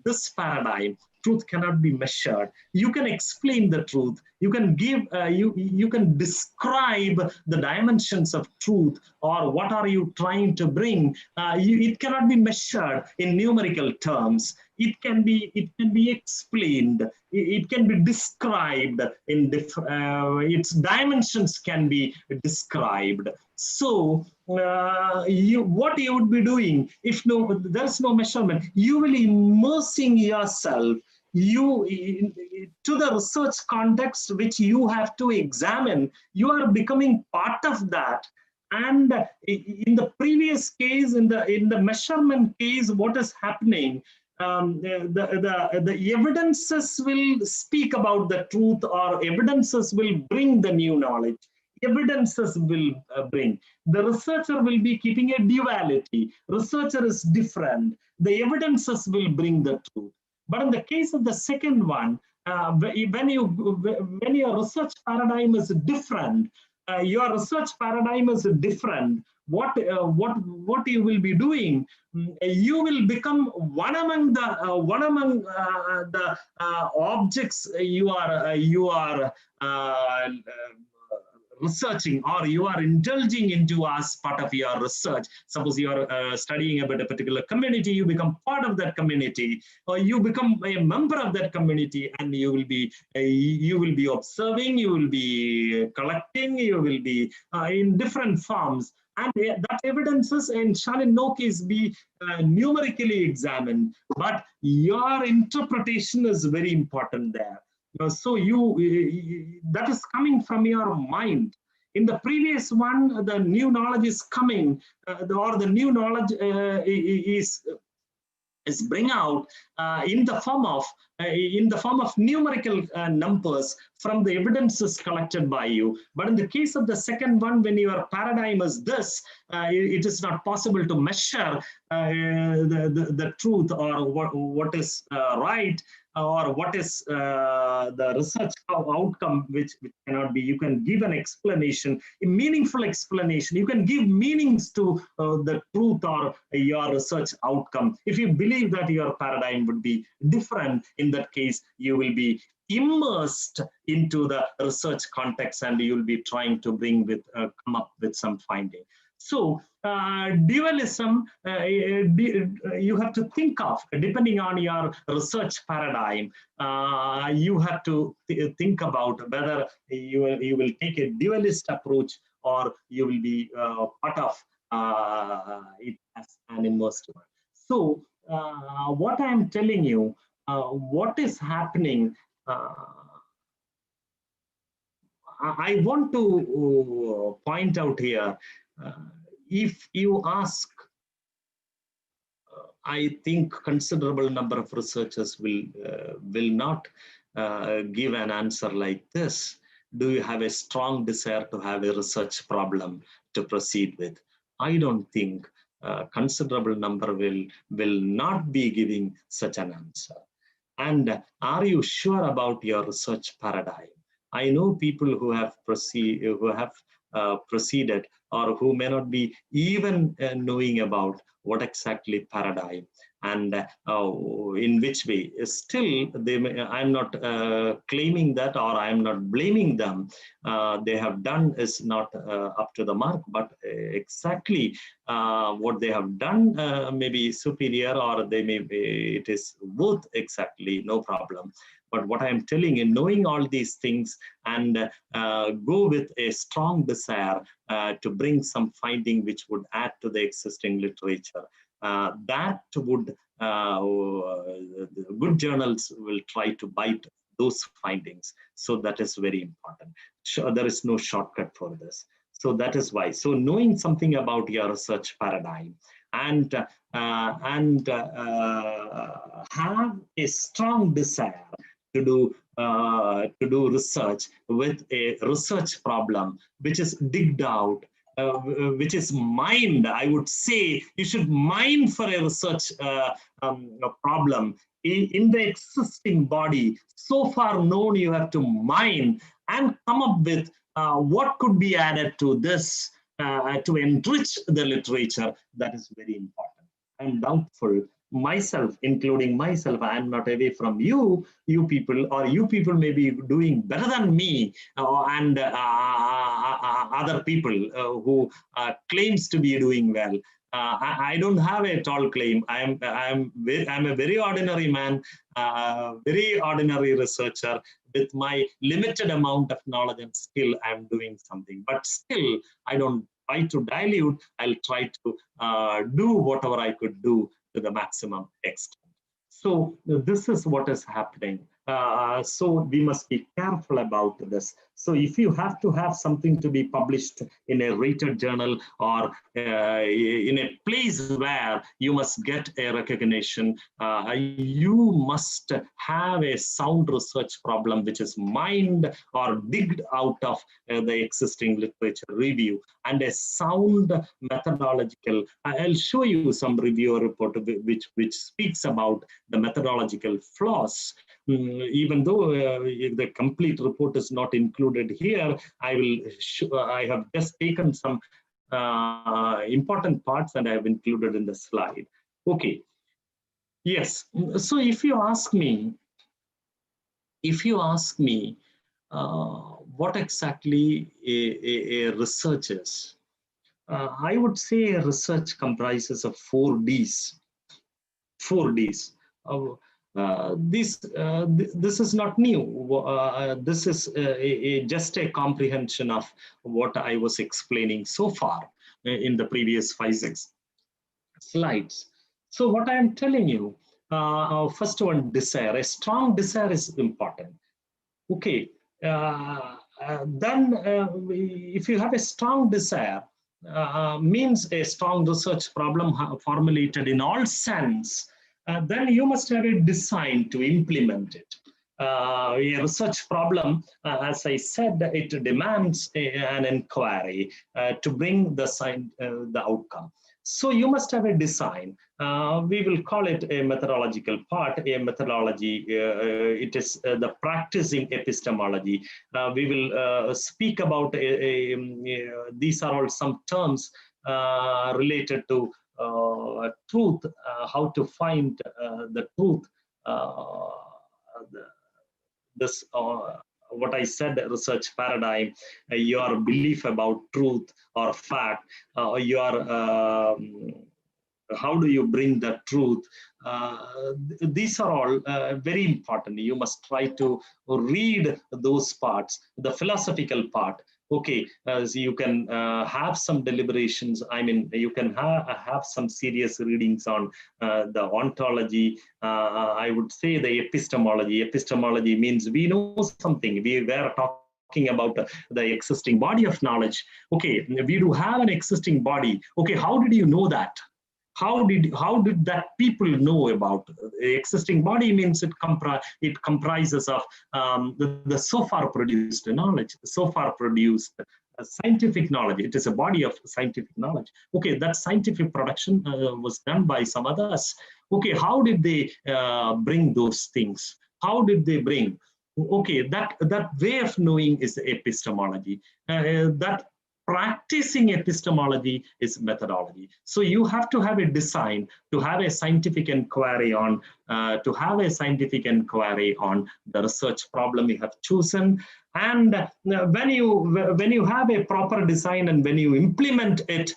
this paradigm, truth cannot be measured. You can explain the truth. You can give, you can describe the dimensions of truth, or what are you trying to bring. It cannot be measured in numerical terms. It can be explained. It can be described in its dimensions can be described. So what you would be doing if there's no measurement, you will immersing yourself to the research context which you have to examine. You are becoming part of that. And in the previous case, in the measurement case, what is happening? The evidences will speak about the truth, or evidences will bring the new knowledge. Evidences will bring. The researcher will be keeping a duality. Researcher is different. The evidences will bring the truth. But in the case of the second one, when your research paradigm is different, your research paradigm is different, what you will be doing, you will become one among the objects you are researching, or you are indulging into as part of your research. Suppose you are studying about a particular community, you become part of that community, or you become a member of that community, and you will be observing, you will be collecting, you will be in different forms. And that evidences shall in no case be numerically examined, but your interpretation is very important there. So that is coming from your mind. In the previous one, the new knowledge is coming, or the new knowledge is bring out in the form of numerical numbers from the evidences collected by you. But in the case of the second one, when your paradigm is this, it is not possible to measure the truth, or what is right, or what is the research outcome, which cannot be. You can give an explanation, a meaningful explanation. You can give meanings to the truth or your research outcome. If you believe that your paradigm would be different, in that case, you will be immersed into the research context, and you will be trying to come up with some finding. So dualism, you have to think of, depending on your research paradigm, you have to think about whether you will take a dualist approach, or you will be part of it as an immersed one. So what I am telling you, what is happening, I want to point out here, if you ask, I think considerable number of researchers will not give an answer like this. Do you have a strong desire to have a research problem to proceed with? I don't think considerable number will not be giving such an answer. And are you sure about your research paradigm? I know people who have proceeded, or who may not be even knowing about what exactly paradigm and in which way. Still, I'm not claiming that, or I'm not blaming them. They have done is not up to the mark, but exactly what they have done may be superior, or it is both exactly, no problem. But what I'm telling you, knowing all these things, and go with a strong desire to bring some finding which would add to the existing literature, that would, good journals will try to bite those findings. So that is very important. There is no shortcut for this. So that is why. So knowing something about your research paradigm, and have a strong desire to do research with a research problem which is digged out, which is mined. I would say you should mine for a research problem in the existing body. So far known, you have to mine and come up with what could be added to this to enrich the literature. That is very important. I'm doubtful, myself, including myself, I am not away from you people, or you people may be doing better than me, and other people who claims to be doing well. I don't have a tall claim. I'm a very ordinary man, very ordinary researcher. With my limited amount of knowledge and skill, I'm doing something. But still, I don't try to dilute. I'll try to do whatever I could do to the maximum extent. So this is what is happening. So we must be careful about this. So if you have to have something to be published in a rated journal, or in a place where you must get a recognition, you must have a sound research problem which is mined or digged out of the existing literature review, and a sound methodological. I'll show you some reviewer report which speaks about the methodological flaws. Even though the complete report is not included included here. I have just taken some important parts and I have included in the slide. Okay. Yes. So if you ask me, what exactly a research is, I would say research comprises of 4 Ds. 4 Ds. This is not new. This is just a comprehension of what I was explaining so far in the previous 5-6 slides. So what I am telling you, first one, desire. A strong desire is important. Okay. Then if you have a strong desire, means a strong research problem formulated in all sense, then you must have a design to implement it. A research problem, as I said, it demands an inquiry to bring the outcome. So you must have a design. We will call it a methodological part, a methodology. It is the practicing epistemology. We will speak about, these are all some terms related to truth, how to find the truth. This what I said, research paradigm, your belief about truth or fact, how do you bring the truth? These are all very important. You must try to read those parts, the philosophical part. Okay, so you can have some deliberations. I mean, you can have some serious readings on the ontology. I would say the epistemology. Epistemology means we know something. We were talking about the existing body of knowledge. Okay, we do have an existing body. Okay, how did you know that? How did that people know about the existing body? Means it comprises of the so far produced knowledge, so far produced scientific knowledge. It is a body of scientific knowledge. Okay, that scientific production was done by some others. Okay, how did they bring those things? How did they bring? Okay, that way of knowing is epistemology. That practicing epistemology is methodology. So you have to have a design to have a scientific inquiry on, the research problem you have chosen. And when you have a proper design and when you implement it,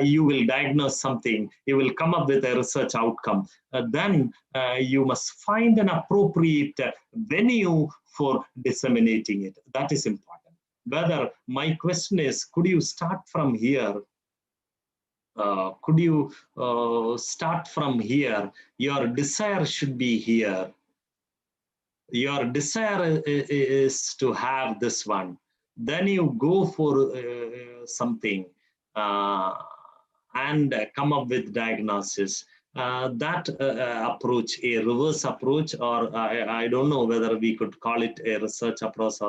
you will diagnose something. You will come up with a research outcome. Then you must find an appropriate venue for disseminating it. That is important. Whether my question is, could you start from here? Start from here? Your desire should be here. Your desire is to have this one. Then you go for something and come up with diagnosis. That approach, a reverse approach, or I don't know whether we could call it a research approach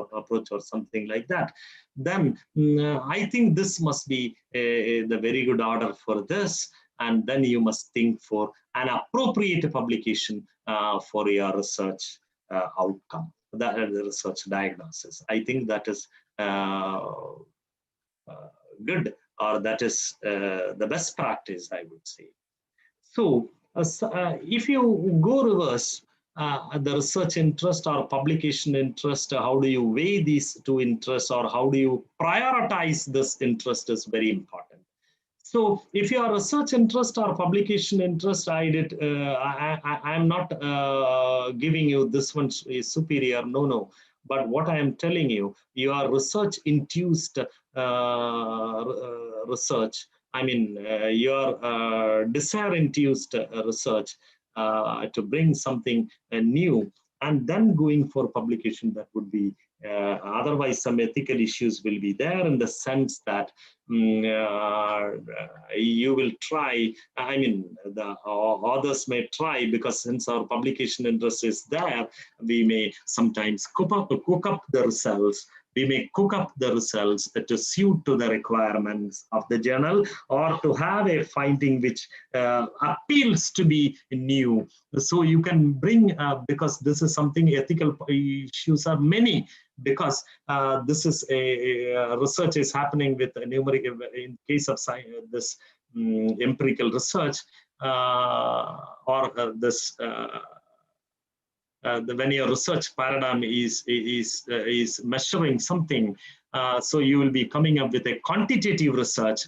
or something like that. Then I think this must be the very good order for this. And then you must think for an appropriate publication for your research outcome, that research diagnosis. I think that is good, or that is the best practice, I would say. So if you go reverse, the research interest or publication interest, how do you weigh these two interests, or how do you prioritize this interest is very important. So if your research interest or publication interest, I'm not giving you this one is superior, no. But what I am telling you, your research-induced research, I mean, your desire-induced research to bring something new, and then going for publication, that would be, otherwise some ethical issues will be there, in the sense that you will try, I mean, the others may try, because since our publication interest is there, we may sometimes cook up the results We may cook up the results to suit to the requirements of the journal, or to have a finding which appeals to be new. So you can bring, because this is something, ethical issues are many, because this is a research is happening with a numeric, in case of science, this empirical research, or this when your research paradigm is measuring something, so you will be coming up with a quantitative research.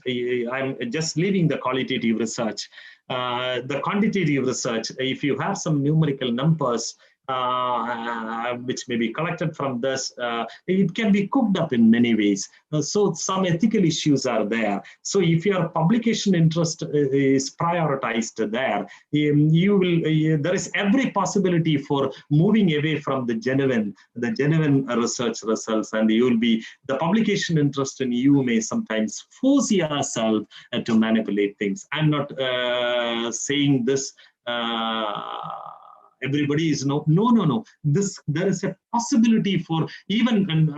I'm just leaving the qualitative research. The quantitative research, if you have some numerical numbers which may be collected from this, it can be cooked up in many ways. So some ethical issues are there. So if your publication interest is prioritized there, you will, there is every possibility for moving away from the genuine research results, and you will be, the publication interest in you may sometimes force yourself to manipulate things. I'm not saying this everybody is no. This, there is a possibility for even, and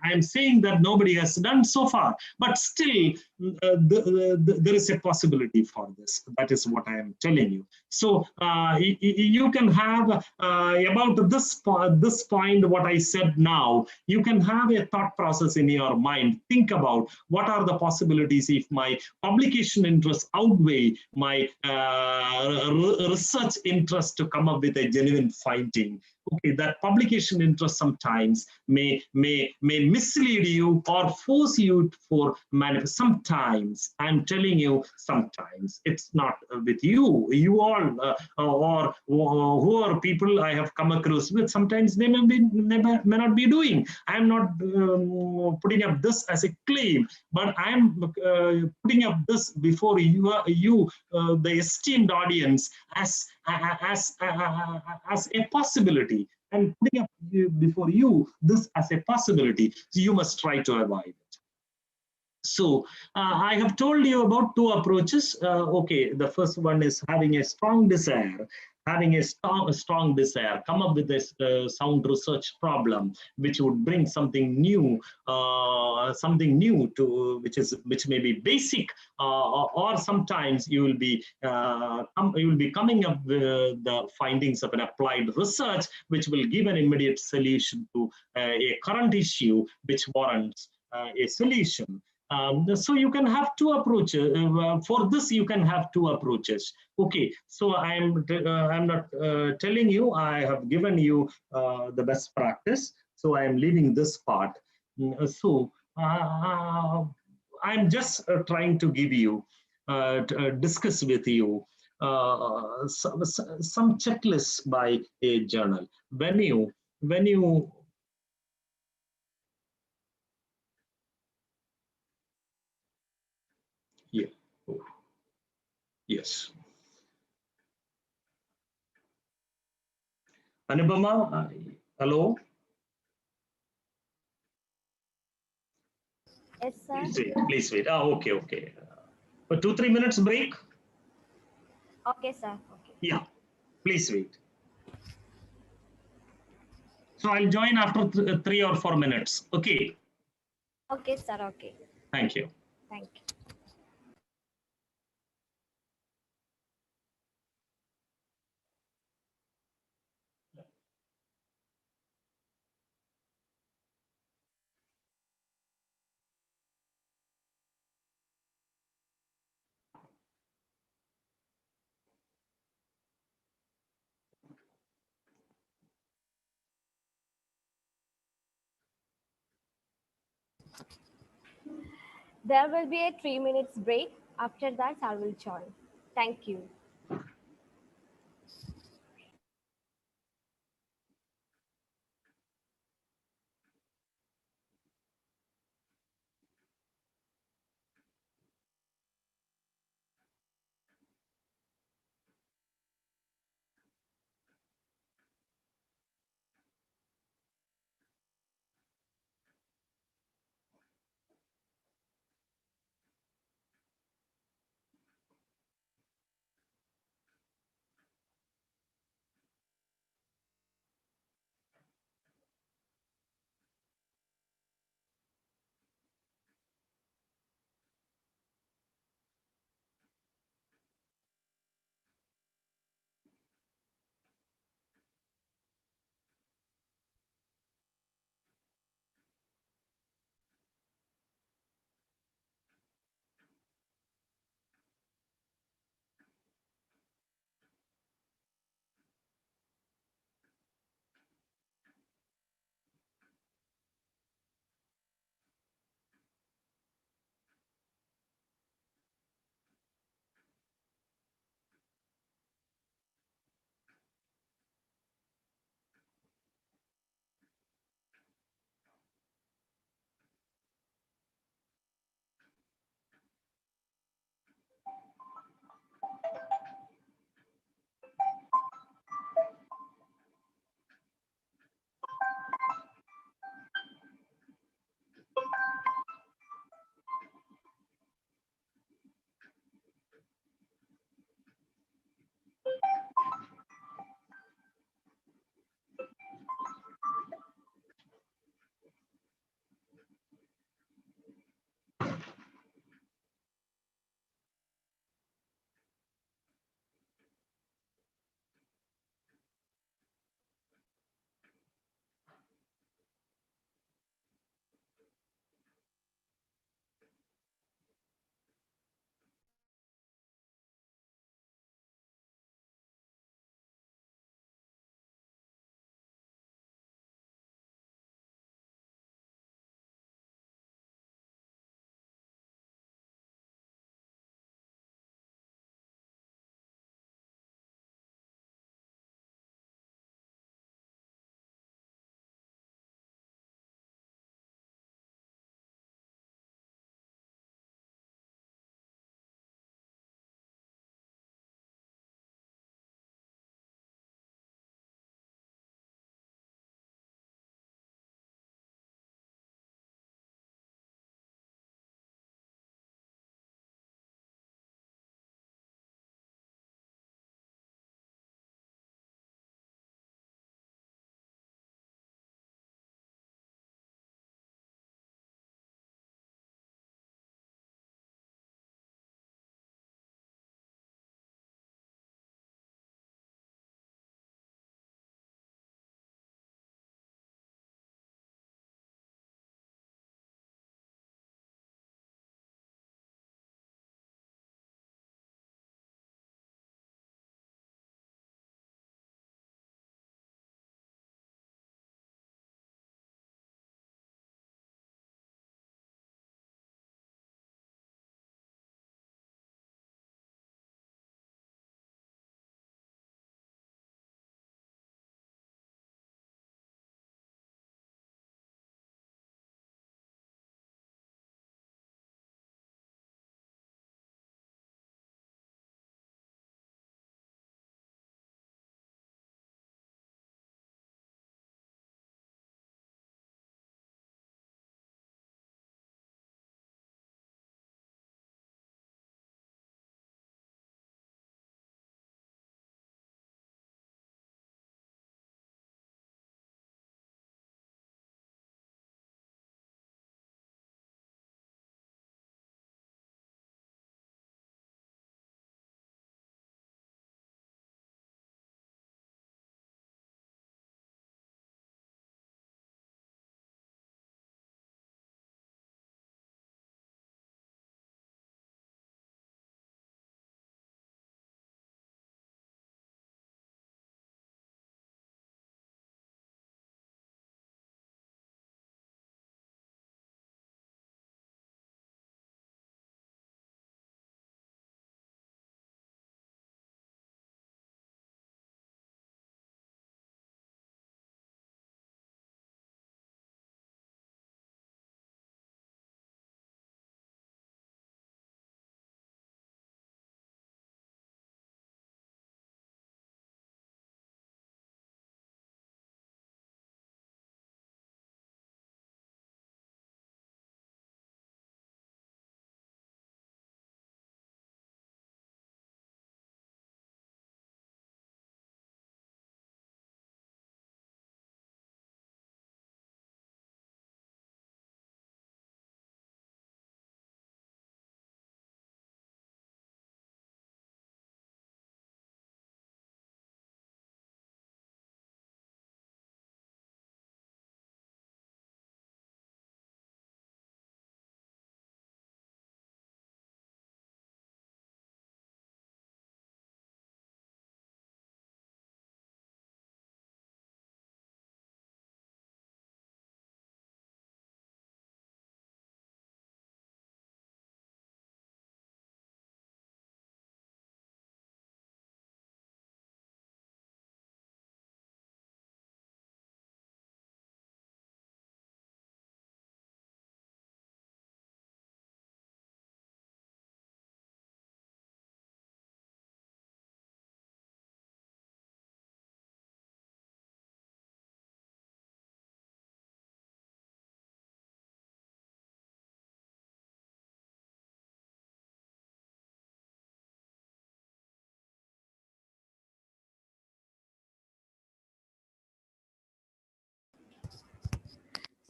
I'm saying that nobody has done so far, but still there is a possibility for this. That is what I am telling you. So you can have about this point, what I said now, you can have a thought process in your mind. Think about what are the possibilities if my publication interests outweigh my research interest to come up with a genuine finding. Okay, that publication interest sometimes may mislead you or force you for manifest. Sometimes, I'm telling you, sometimes it's not with you. You all or who are people I have come across with, sometimes they may not be doing. I'm not putting up this as a claim, but I'm putting up this before you, the esteemed audience, as a possibility, and putting up before you this as a possibility. So you must try to avoid it. So I have told you about two approaches. Okay, the first one is having a strong desire, strong desire, come up with this sound research problem, which would bring something new to, which may be basic, or sometimes you will be coming up with the findings of an applied research, which will give an immediate solution to a current issue, which warrants a solution. So you can have two approaches. For this, you can have two approaches. Okay, so I'm not telling you. I have given you the best practice. So I am leaving this part. So I'm just trying to give you, discuss with you some checklists by a journal. When you yeah. Oh, yes. Anubama, hello? Yes, sir. Please wait, please wait. Okay. For 2-3 minutes break? Okay, sir. Okay. Yeah, please wait. So I'll join after 3 or 4 minutes. Okay, Okay, sir. Okay. thank you. Thank you. There will be a 3 minutes break. After that, I will join. Thank you.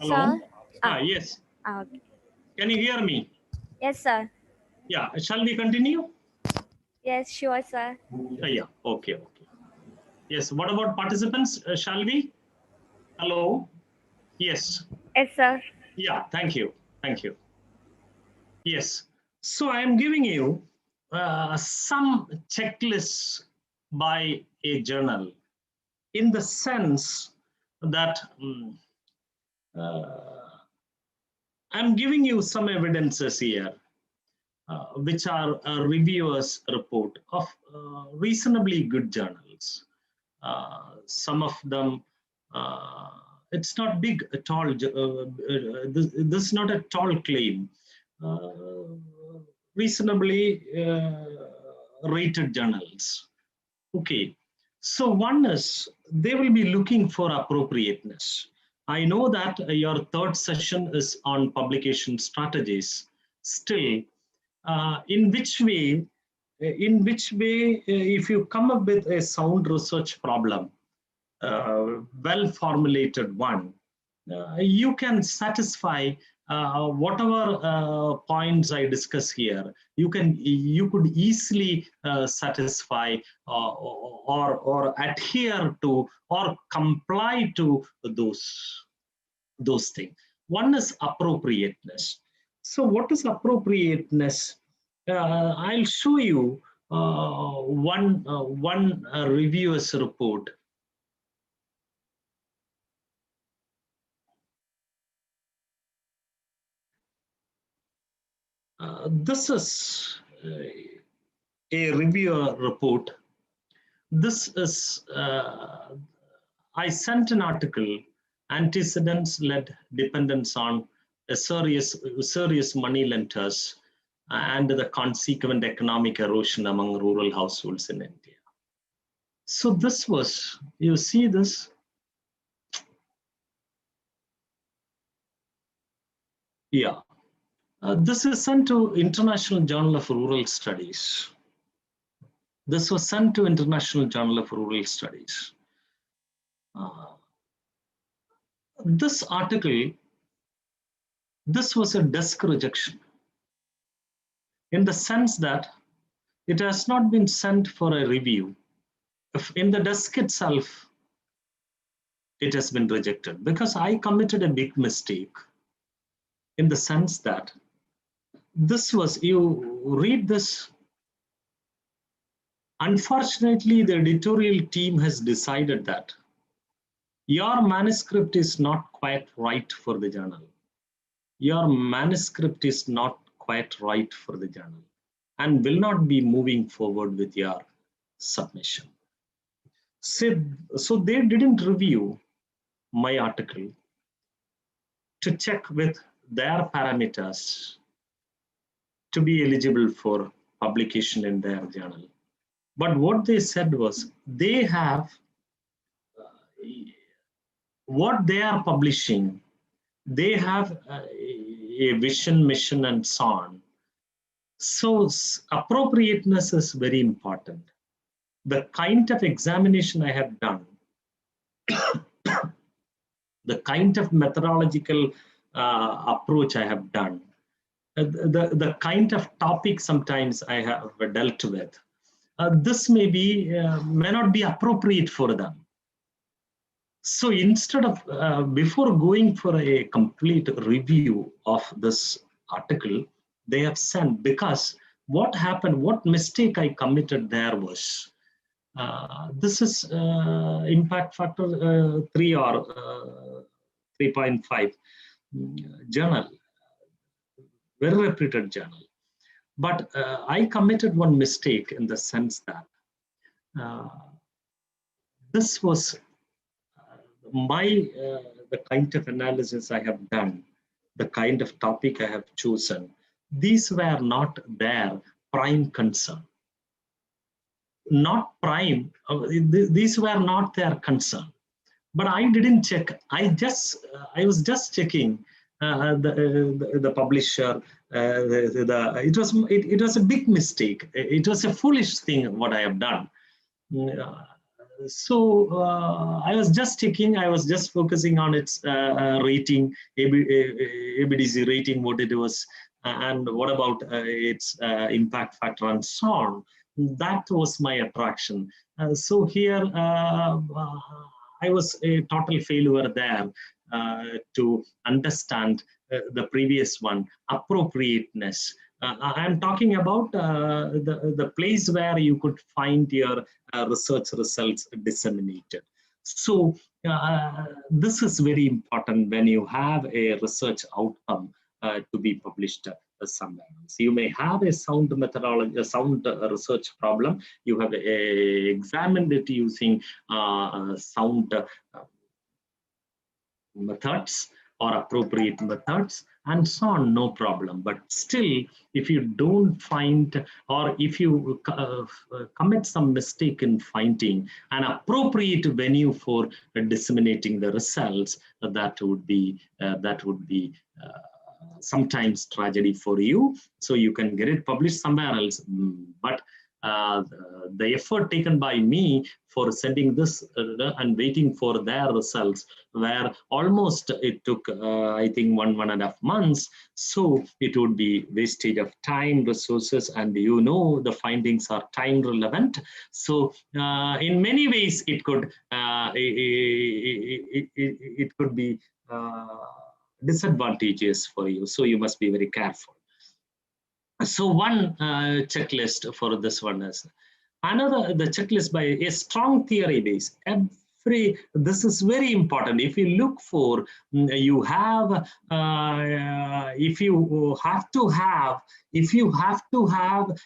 Hello? Sir? Yes. Okay. Can you hear me? Yes, sir. Yeah. Shall we continue? Yes, sure, sir. Yeah. Okay. Okay. Yes. What about participants? Shall we? Hello? Yes. Yes, sir. Yeah. Thank you. Thank you. Yes. So I am giving you some checklists by a journal in the sense that I'm giving you some evidences here, which are a reviewer's report of reasonably good journals. Some of them, it's not big at all. This is not a tall claim. Reasonably rated journals. Okay. So one is they will be looking for appropriateness. I know that your third session is on publication strategies. Still, if you come up with a sound research problem, well formulated one, you can satisfy whatever points I discuss here. You could easily satisfy or adhere to or comply to those things. One is appropriateness. So what is appropriateness? I'll show you one reviewer's report. This is a reviewer report. This is, I sent an article, antecedents-led dependence on a serious money lenders and the consequent economic erosion among rural households in India. So this was, you see this? Yeah. This is sent to International Journal of Rural Studies. This was sent to International Journal of Rural Studies. This article, this was a desk rejection in the sense that it has not been sent for a review. If in the desk itself, it has been rejected because I committed a big mistake in the sense that this was, you read this. Unfortunately, the editorial team has decided that your manuscript is not quite right for the journal. Your manuscript is not quite right for the journal and will not be moving forward with your submission. So they didn't review my article to check with their parameters to be eligible for publication in their journal. But what they said was they have what they are publishing, they have a vision, mission, and so on. So appropriateness is very important. The kind of examination I have done, the kind of methodological approach I have done, the kind of topic sometimes I have dealt with, this may not be appropriate for them. So instead of, before going for a complete review of this article, they have sent, because what happened, what mistake I committed there was, this is impact factor 3 or 3.5 journal, very reputed journal. But I committed one mistake in the sense that this was the kind of analysis I have done, the kind of topic I have chosen, these were not their prime concern. Not prime, these were not their concern. But I didn't check. I was just checking the publisher. It was a big mistake. It was a foolish thing what I have done. I was just checking, I was just focusing on its rating, ABDC rating, what it was, and what about its impact factor and so on. That was my attraction. So here, I was a total failure there to understand the previous one, appropriateness. I'm talking about the place where you could find your research results disseminated. So this is very important when you have a research outcome to be published somewhere. So you may have a sound methodology, a sound research problem. You have examined it using sound methods or appropriate methods and so on, no problem. But still, if you don't find, or if you commit some mistake in finding an appropriate venue for disseminating the results, that would be sometimes tragedy for you. So you can get it published somewhere else, but the effort taken by me for sending this and waiting for their results, where almost it took, I think, 1.5 months. So it would be wastage of time, resources, and the findings are time relevant. So in many ways, it could it could be disadvantageous for you. So you must be very careful. So one checklist for this one is the checklist by a strong theory base. This is very important. If you look for, you have, if you have to have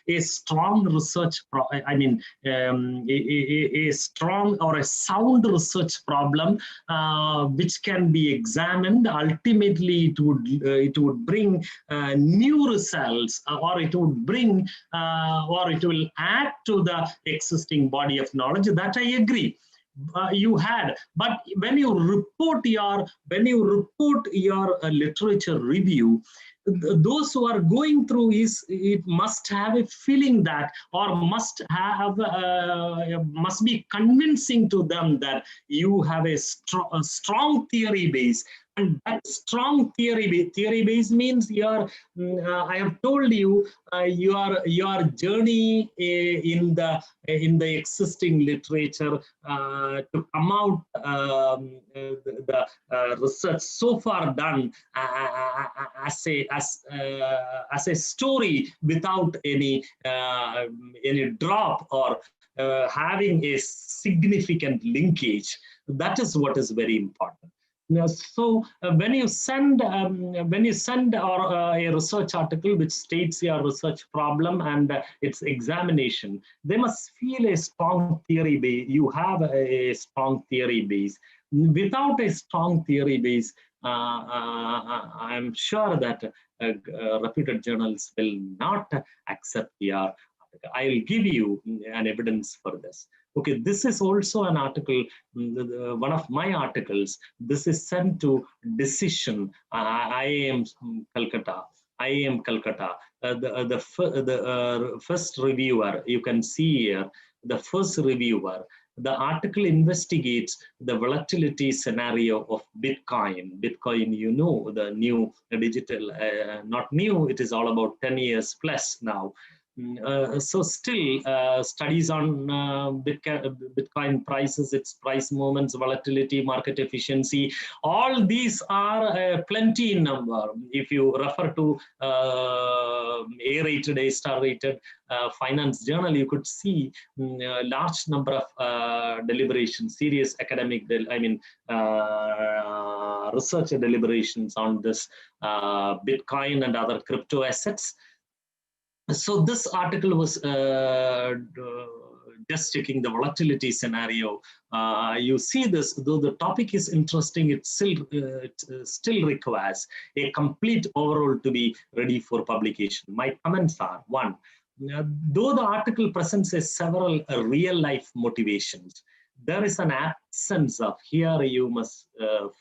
a strong research, a strong or a sound research problem, which can be examined. Ultimately, it would bring new results, or it would bring, or it will add to the existing body of knowledge. That I agree. You had, but when you report your literature review, those who are going through it must have a feeling that, or must be convincing to them that you have a strong theory base. And that strong theory base means I have told you your journey in the existing literature to come out the research so far done as a story without any drop or having a significant linkage. That is what is very important. So when you send a research article which states your research problem and its examination, they must feel a strong theory base. You have a strong theory base. Without a strong theory base, I'm sure that reputed journals will not accept your article. I will give you an evidence for this. Okay, this is also an article, one of my articles. This is sent to Decision, IIM Calcutta. The first reviewer, you can see here, the first reviewer. The article investigates the volatility scenario of Bitcoin. Bitcoin, the new digital, not new, it is all about 10 years plus now. So still studies on Bitcoin prices, its price movements, volatility, market efficiency, all these are plenty in number. If you refer to A-rated, A-star rated finance journal, you could see large number of deliberations, serious academic, research deliberations on this Bitcoin and other crypto assets. So this article was just checking the volatility scenario. You see this, though the topic is interesting, it still requires a complete overall to be ready for publication. My comments are: one, though the article presents several real-life motivations, there is an absence of, here you must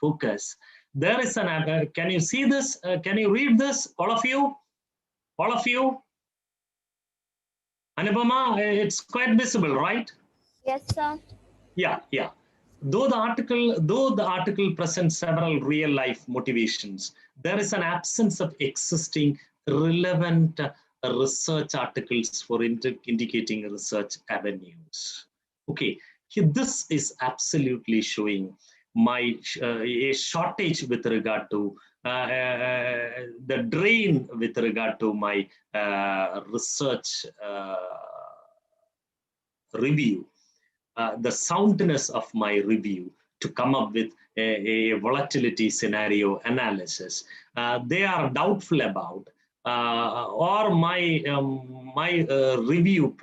focus, there is an, can you see this? Can you read this, all of you? All of you? Anupama, it's quite visible, right? Yes, sir. Yeah. Though the article presents several real life motivations, there is an absence of existing relevant research articles for indicating research avenues. Okay, this is absolutely showing a shortage with regard to the drain with regard to my research review, the soundness of my review to come up with a volatility scenario analysis. They are doubtful about, or my review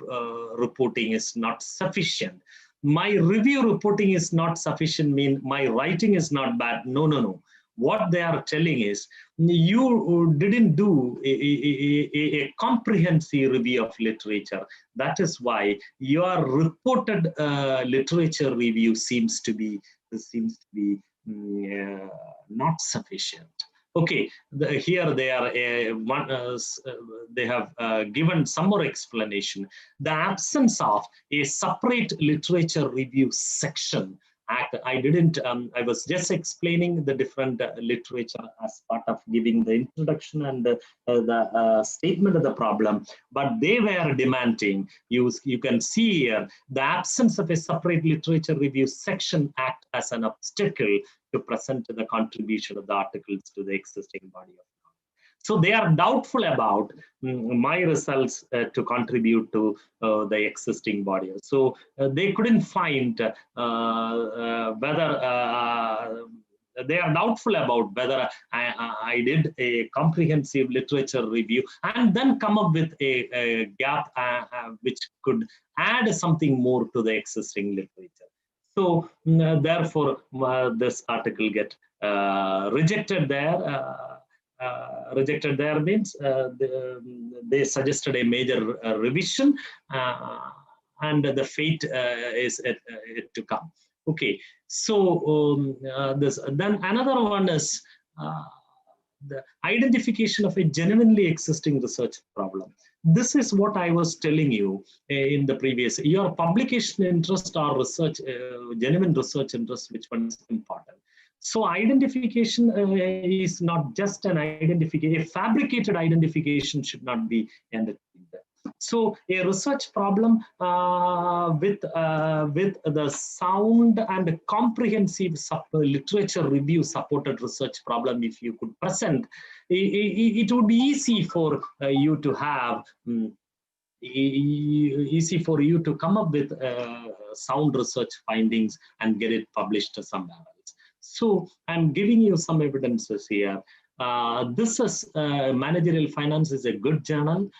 reporting is not sufficient. My review reporting is not sufficient mean my writing is not bad. No. What they are telling is you didn't do a comprehensive review of literature. That is why your reported literature review seems to be not sufficient. Okay, here they are. They have given some more explanation. The absence of a separate literature review section. I didn't. I was just explaining the different literature as part of giving the introduction and the statement of the problem. But they were demanding. You can see here the absence of a separate literature review section act as an obstacle to present the contribution of the articles to the existing body of knowledge. So they are doubtful about my results to contribute to the existing body. So they couldn't find whether they are doubtful about whether I did a comprehensive literature review and then come up with a gap which could add something more to the existing literature. So therefore, this article get rejected there. Rejected there means they suggested a major revision, and the fate is yet to come. Okay, so then another one is the identification of a genuinely existing research problem. This is what I was telling you in the previous. Your publication interest or research, genuine research interest, which one is important? So identification is not just an identification. A fabricated identification should not be entertained. So a research problem with the sound and comprehensive literature review supported research problem, if you could present, it would be easy for you to have. Easy for you to come up with sound research findings and get it published somewhere else. So I'm giving you some evidences here. This is Managerial Finance is a good journal.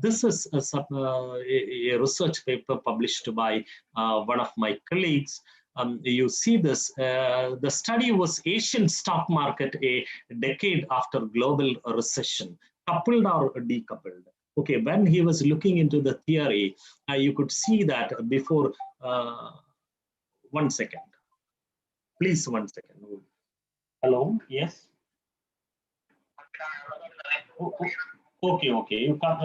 This is a research paper published by one of my colleagues. You see this, the study was Asian stock market a decade after global recession, coupled or decoupled. Okay, when he was looking into the theory, you could see that before, 1 second. Please, 1 second. Hello, yes? Okay. You come,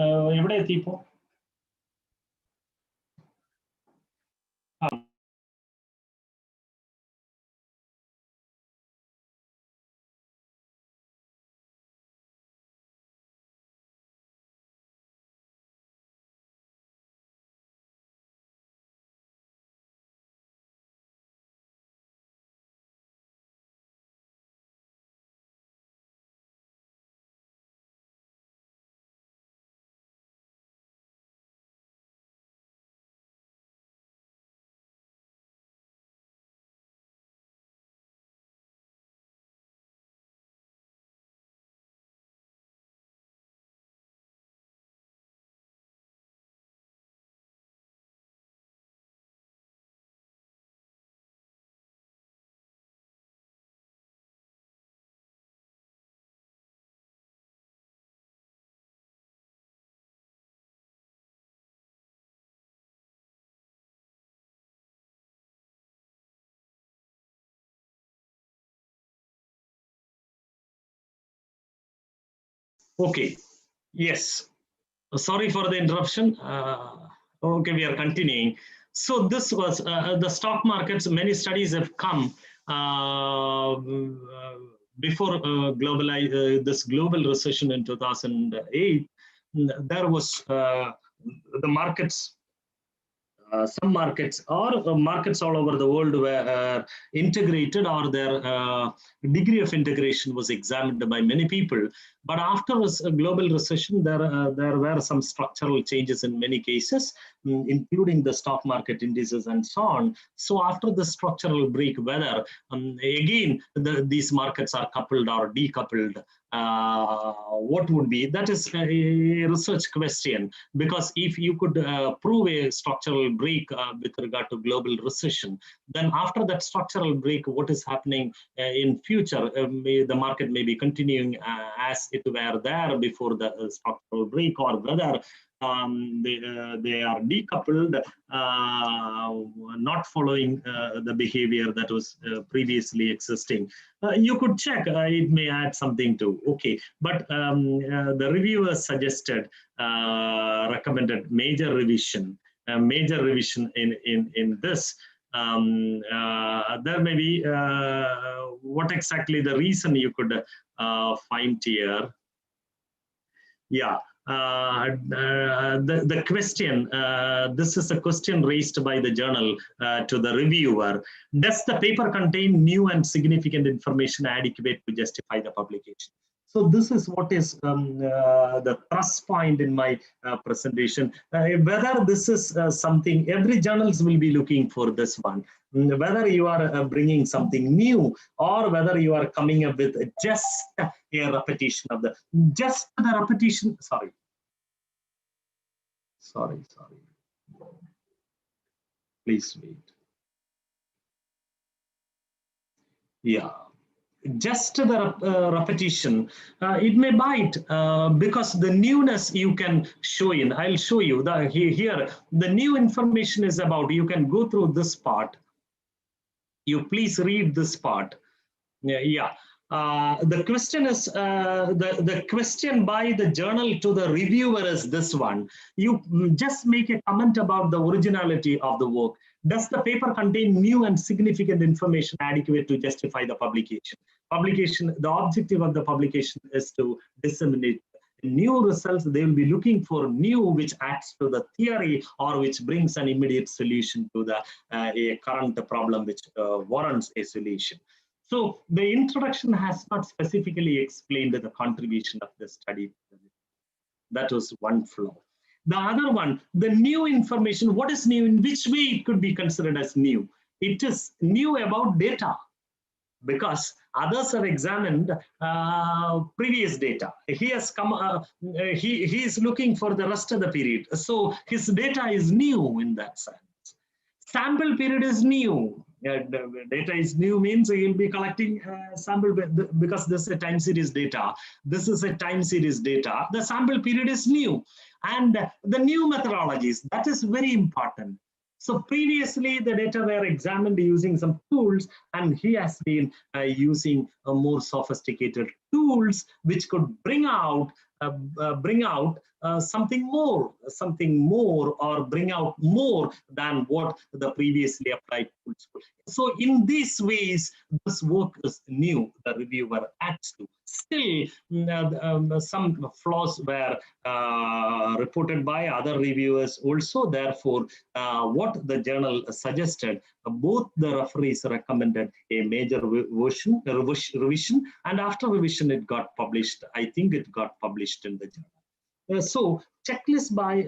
Okay, yes. Sorry for the interruption. Okay, we are continuing. So this was the stock markets. Many studies have come before this global recession in 2008. There was the markets. Some markets or markets all over the world were integrated, or their degree of integration was examined by many people. But after a global recession, there were some structural changes in many cases, including the stock market indices and so on. So after the structural break, whether again these markets are coupled or decoupled, what would be? That is a research question, because if you could prove a structural break with regard to global recession, then after that structural break, what is happening in future? The market may be continuing as it were there before the structural break, or whether they are decoupled, not following the behavior that was previously existing. You could check, it may add something to, okay. But the reviewers suggested, recommended major revision in this. There may be, what exactly the reason you could find here. Yeah. The question, this is a question raised by the journal to the reviewer. Does the paper contain new and significant information adequate to justify the publication? So this is what is the thrust point in my presentation. Whether this is something, every journals will be looking for this one. Whether you are bringing something new, or whether you are coming up with just a repetition of the repetition. Sorry. Please wait. Yeah. Just the repetition, it may bite because the newness you can show in. I'll show you here. The new information is about, you can go through this part. You please read this part. Yeah. The question is, the question by the journal to the reviewer is this one. You just make a comment about the originality of the work. Does the paper contain new and significant information adequate to justify the publication? The objective of the publication is to disseminate new results. They will be looking for new which adds to the theory, or which brings an immediate solution to the a current problem which warrants a solution. So the introduction has not specifically explained the contribution of the study. That was one flaw. The other one, the new information, what is new? In which way it could be considered as new? It is new about data, because others have examined previous data. He has come, he is looking for the rest of the period. So his data is new in that sense. Sample period is new. Data is new means he will be collecting sample, because this is a time series data. This is a time series data. The sample period is new. And the new methodologies, that is very important. So previously the data were examined using some tools, and he has been using more sophisticated tools which could bring out something more, or bring out more than what the previously applied tools could. So in these ways, this work is new, the reviewer adds to. Still, some flaws were reported by other reviewers also. Therefore, what the journal suggested, both the referees recommended a major revision, and after revision it got published. I think it got published in the journal. So checklist by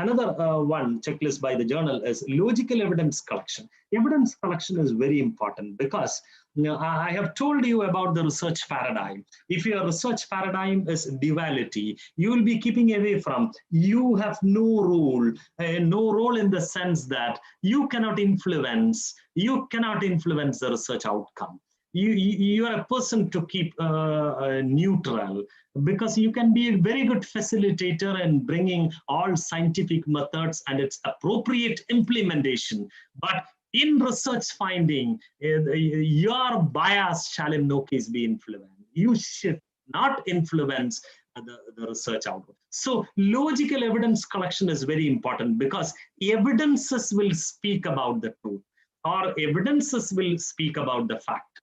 another one checklist by the journal is logical evidence collection. Evidence collection is very important, because I have told you about the research paradigm. If your research paradigm is duality, you will be keeping away from, you have no role in the sense that you cannot influence the research outcome. You are a person to keep neutral, because you can be a very good facilitator in bringing all scientific methods and its appropriate implementation. But in research finding, your bias shall in no case be influenced. You should not influence the research output. So logical evidence collection is very important because evidences will speak about the truth, or evidences will speak about the fact,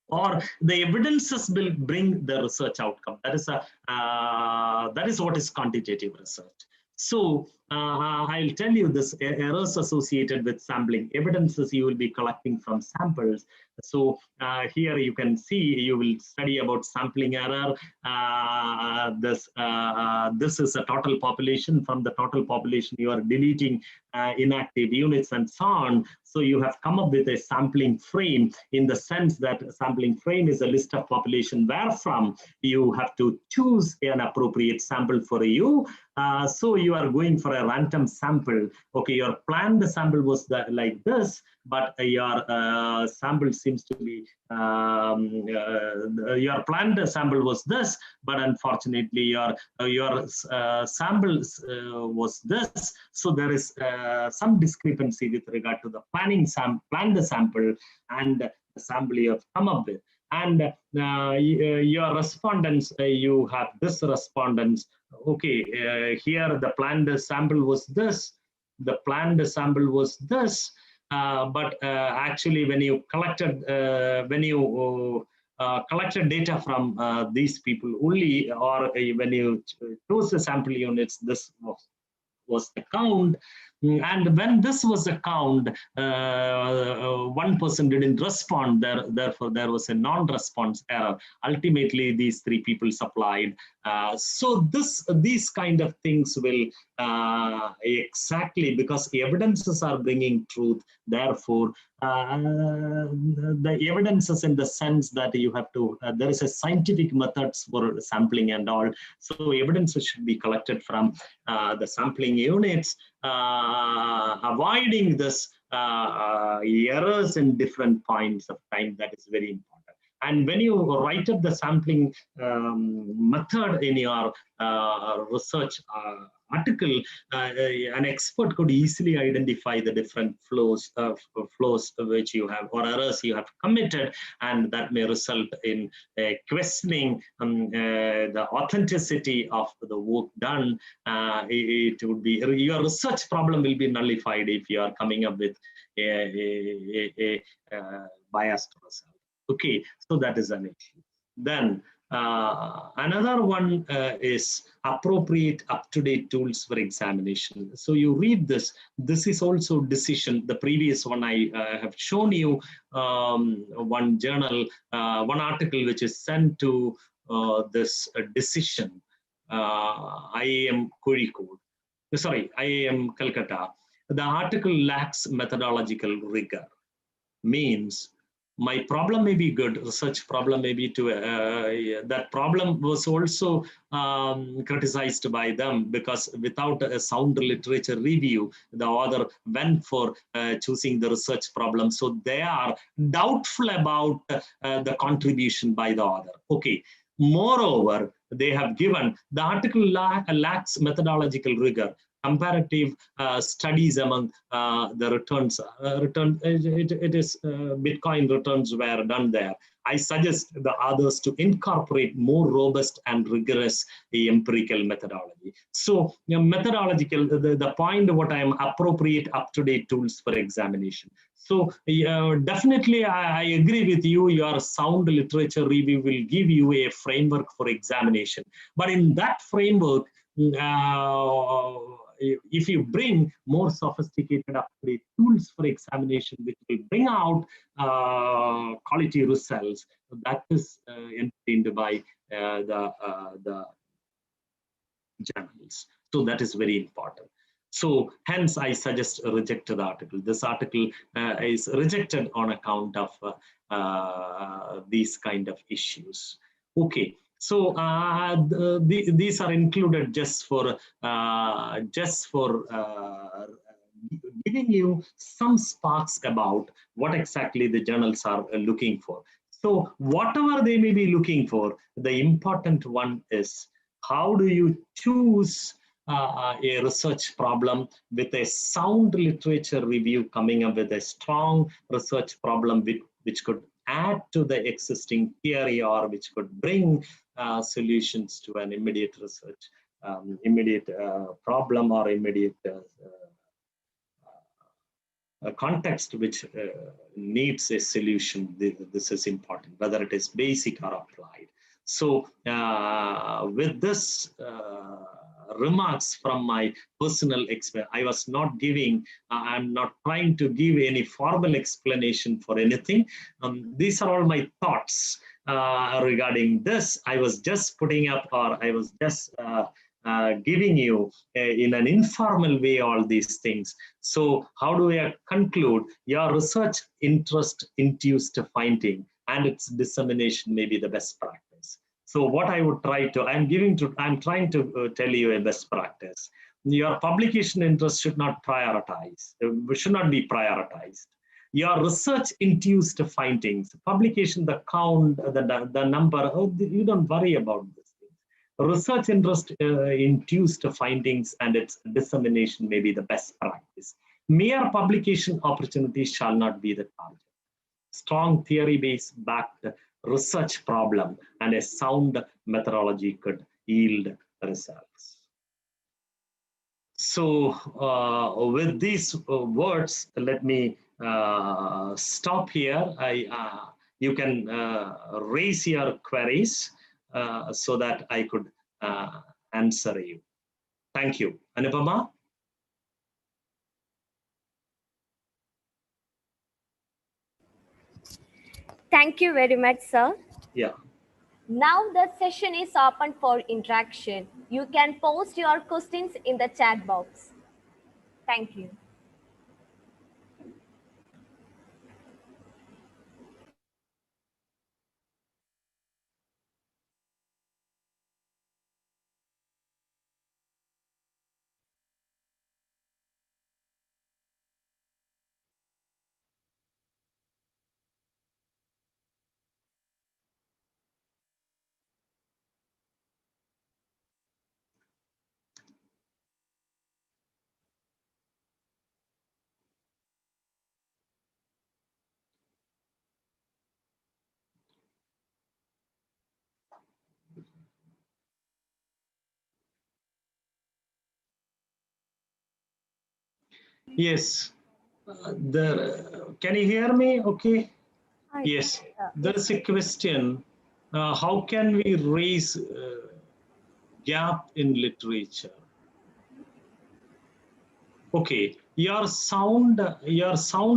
or the evidences will bring the research outcome. That is what is quantitative research. So I'll tell you this errors associated with sampling. Evidences you will be collecting from samples. So here you can see, you will study about sampling error. This is a total population. From the total population, you are deleting inactive units and so on. So you have come up with a sampling frame, in the sense that sampling frame is a list of population wherefrom you have to choose an appropriate sample for you. So you are going for a random sample. Okay, your planned sample was like this, but your sample seems to be, your planned sample was this, but unfortunately your sample was this. So there is some discrepancy with regard to the planned sample and the sample you have come up with. And your respondents, you have this respondents. Okay, here the planned sample was this, the planned sample was this, but actually when you collected collected data from these people only, or when you chose the sample units, this was the count. And when this was the count, one person didn't respond, therefore there was a non-response error. Ultimately, these three people supplied. So these kind of things will exactly, because evidences are bringing truth, therefore the evidences in the sense that you have to, there is a scientific methods for sampling and all. So evidences should be collected from the sampling units, avoiding this errors in different points of time. That is very important. And when you write up the sampling method in your research article, an expert could easily identify the different flows which you have, or errors you have committed, and that may result in questioning the authenticity of the work done. It would be, your research problem will be nullified if you are coming up with a biased result. Okay, so that is an issue. Then another one is appropriate up-to-date tools for examination. So you read this. This is also decision. The previous one I have shown you one journal, one article which is sent to this decision, IAM Kozhikode. Sorry, IAM Calcutta. The article lacks methodological rigor. Means my problem may be good, research problem may be to, that problem was also criticized by them, because without a sound literature review, the author went for choosing the research problem. So they are doubtful about the contribution by the author. Okay. Moreover, they have given, the article lacks methodological rigor. Comparative studies among the returns, it is Bitcoin returns were done there. I suggest the others to incorporate more robust and rigorous empirical methodology. So methodological, the point what I am appropriate up-to-date tools for examination. So definitely I agree with you, your sound literature review will give you a framework for examination. But in that framework, if you bring more sophisticated up-to-date tools for examination, which will bring out quality results, that is entertained by the journals. So that is very important. So hence I suggest reject the article. This article is rejected on account of these kind of issues. Okay. So these are included just for giving you some sparks about what exactly the journals are looking for. So whatever they may be looking for, the important one is how do you choose a research problem with a sound literature review, coming up with a strong research problem which could add to the existing theory, or which could bring solutions to an immediate research, immediate problem or immediate a context which needs a solution. This is important, whether it is basic or applied. So with this remarks from my personal experience, I was not giving, I'm not trying to give any formal explanation for anything. These are all my thoughts regarding this. I was just putting up, or I was just giving you in an informal way all these things. So how do I conclude? Your research interest induced finding and its dissemination may be the best practice. So what I would try to, I'm trying to tell you a best practice. Your publication interest should not should not be prioritized. Your research induced findings, publication, the count, the number, you don't worry about this. Research interest induced findings and its dissemination may be the best practice. Mere publication opportunities shall not be the target. Strong theory-based backed research problem and a sound methodology could yield results. So with these words, let me stop here. You can raise your queries so that I could answer you. Thank you. Anupama? Thank you very much, sir. Yeah. Now the session is open for interaction. You can post your questions in the chat box. Thank you. Yes. Can you hear me? Okay. Yes. There is a question. How can we raise gap in literature? Okay. Your sound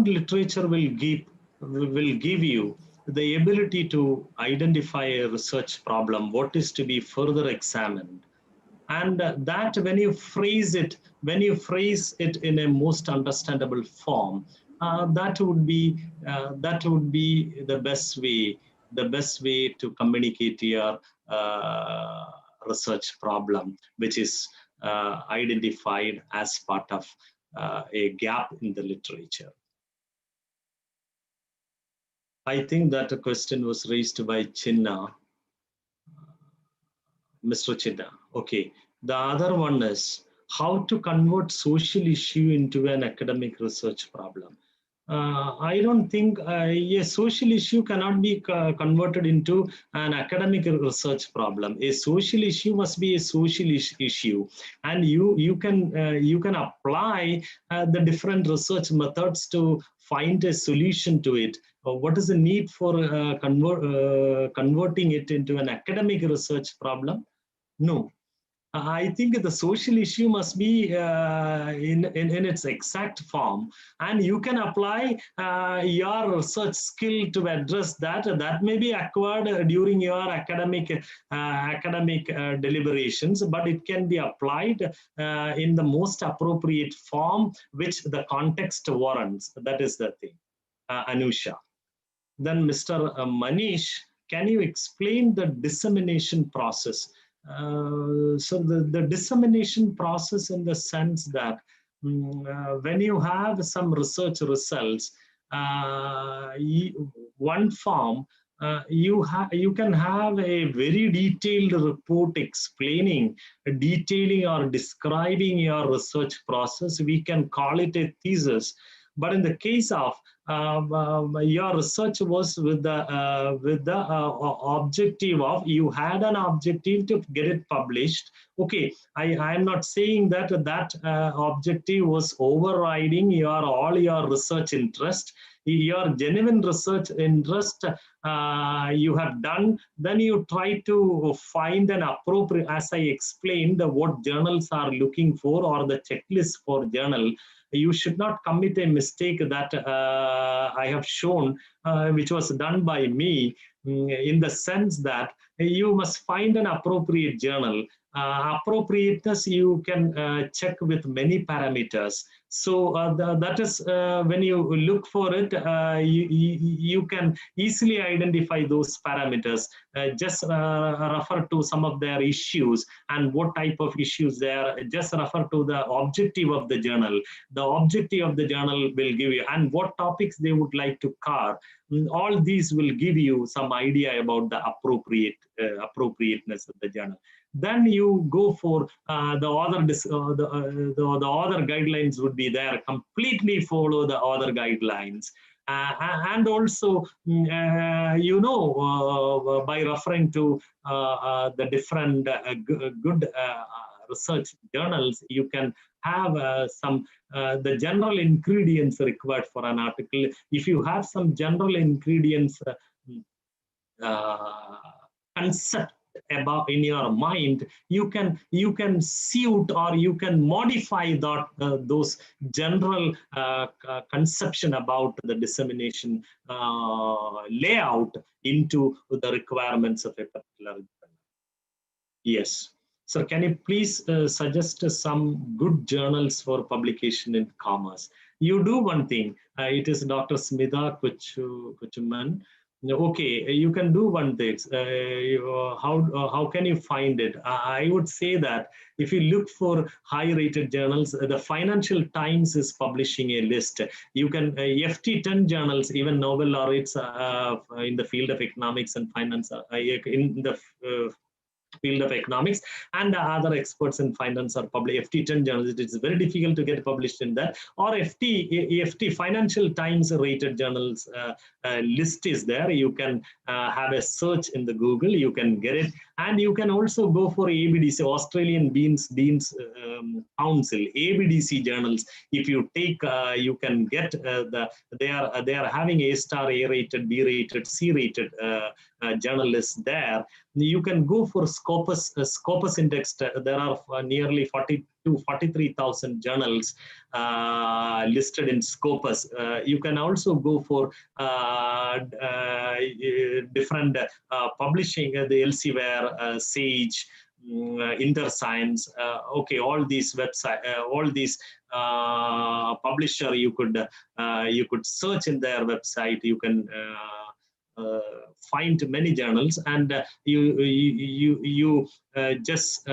literature will give you the ability to identify a research problem, what is to be further examined. And that when you phrase it in a most understandable form, that would be the best way to communicate your research problem, which is identified as part of a gap in the literature. I think that a question was raised by Chinna. Mr. Chinna. Okay. The other one is how to convert social issue into an academic research problem. I don't think a social issue cannot be converted into an academic research problem. A social issue must be a social issue, and you can apply the different research methods to find a solution to it. What is the need for converting it into an academic research problem? No. I think the social issue must be in its exact form, and you can apply your research skill to address that. That may be acquired during your academic deliberations, but it can be applied in the most appropriate form which the context warrants. That is the thing. Anusha. Then Mr. Manish, can you explain the dissemination process? So the dissemination process in the sense that when you have some research results, one form, you can have a very detailed report detailing or describing your research process. We can call it a thesis. But in the case of your research was with the objective of, you had an objective to get it published. Okay, I am not saying that objective was overriding all your research interest. Your genuine research interest you have done, then you try to find an appropriate, as I explained, what journals are looking for, or the checklist for journal. You should not commit a mistake that I have shown, which was done by me, in the sense that you must find an appropriate journal. Appropriateness you can check with many parameters. So that is when you look for it, you can easily identify those parameters. Just refer to some of their issues and what type of issues they are. Just refer to the objective of the journal. The objective of the journal will give you, and what topics they would like to cover. All these will give you some idea about the appropriateness of the journal. Then you go for the author the author guidelines would be there. Completely follow the author guidelines. And also, by referring to the different good research journals, you can have some the general ingredients required for an article. If you have some general ingredients concept about in your mind, you can suit or you can modify that those general conception about the dissemination layout into the requirements of a particular journal. Yes. So can you please suggest some good journals for publication in commerce? You do one thing. It is Dr. Smita Kuchuman. Okay, you can do one thing. How can you find it? I would say that if you look for high-rated journals, the Financial Times is publishing a list. You can FT10 journals, even Nobel laureates in the field of economics and finance, in the field of economics, and other experts in finance are published. FT10 journals, it is very difficult to get published in that. Or FT Financial Times rated journals list is there. You can have a search in the Google, you can get it. And you can also go for ABDC, Australian Deans Council, ABDC journals. If you take, you can get they are having A star, A rated, B rated, C rated journalists there. You can go for Scopus indexed. There are nearly 43,000 journals listed in Scopus. You can also go for different publishing, the Elsewhere, Sage, InterScience. Okay, all these website, all these publisher, you could search in their website. You can find many journals, and you just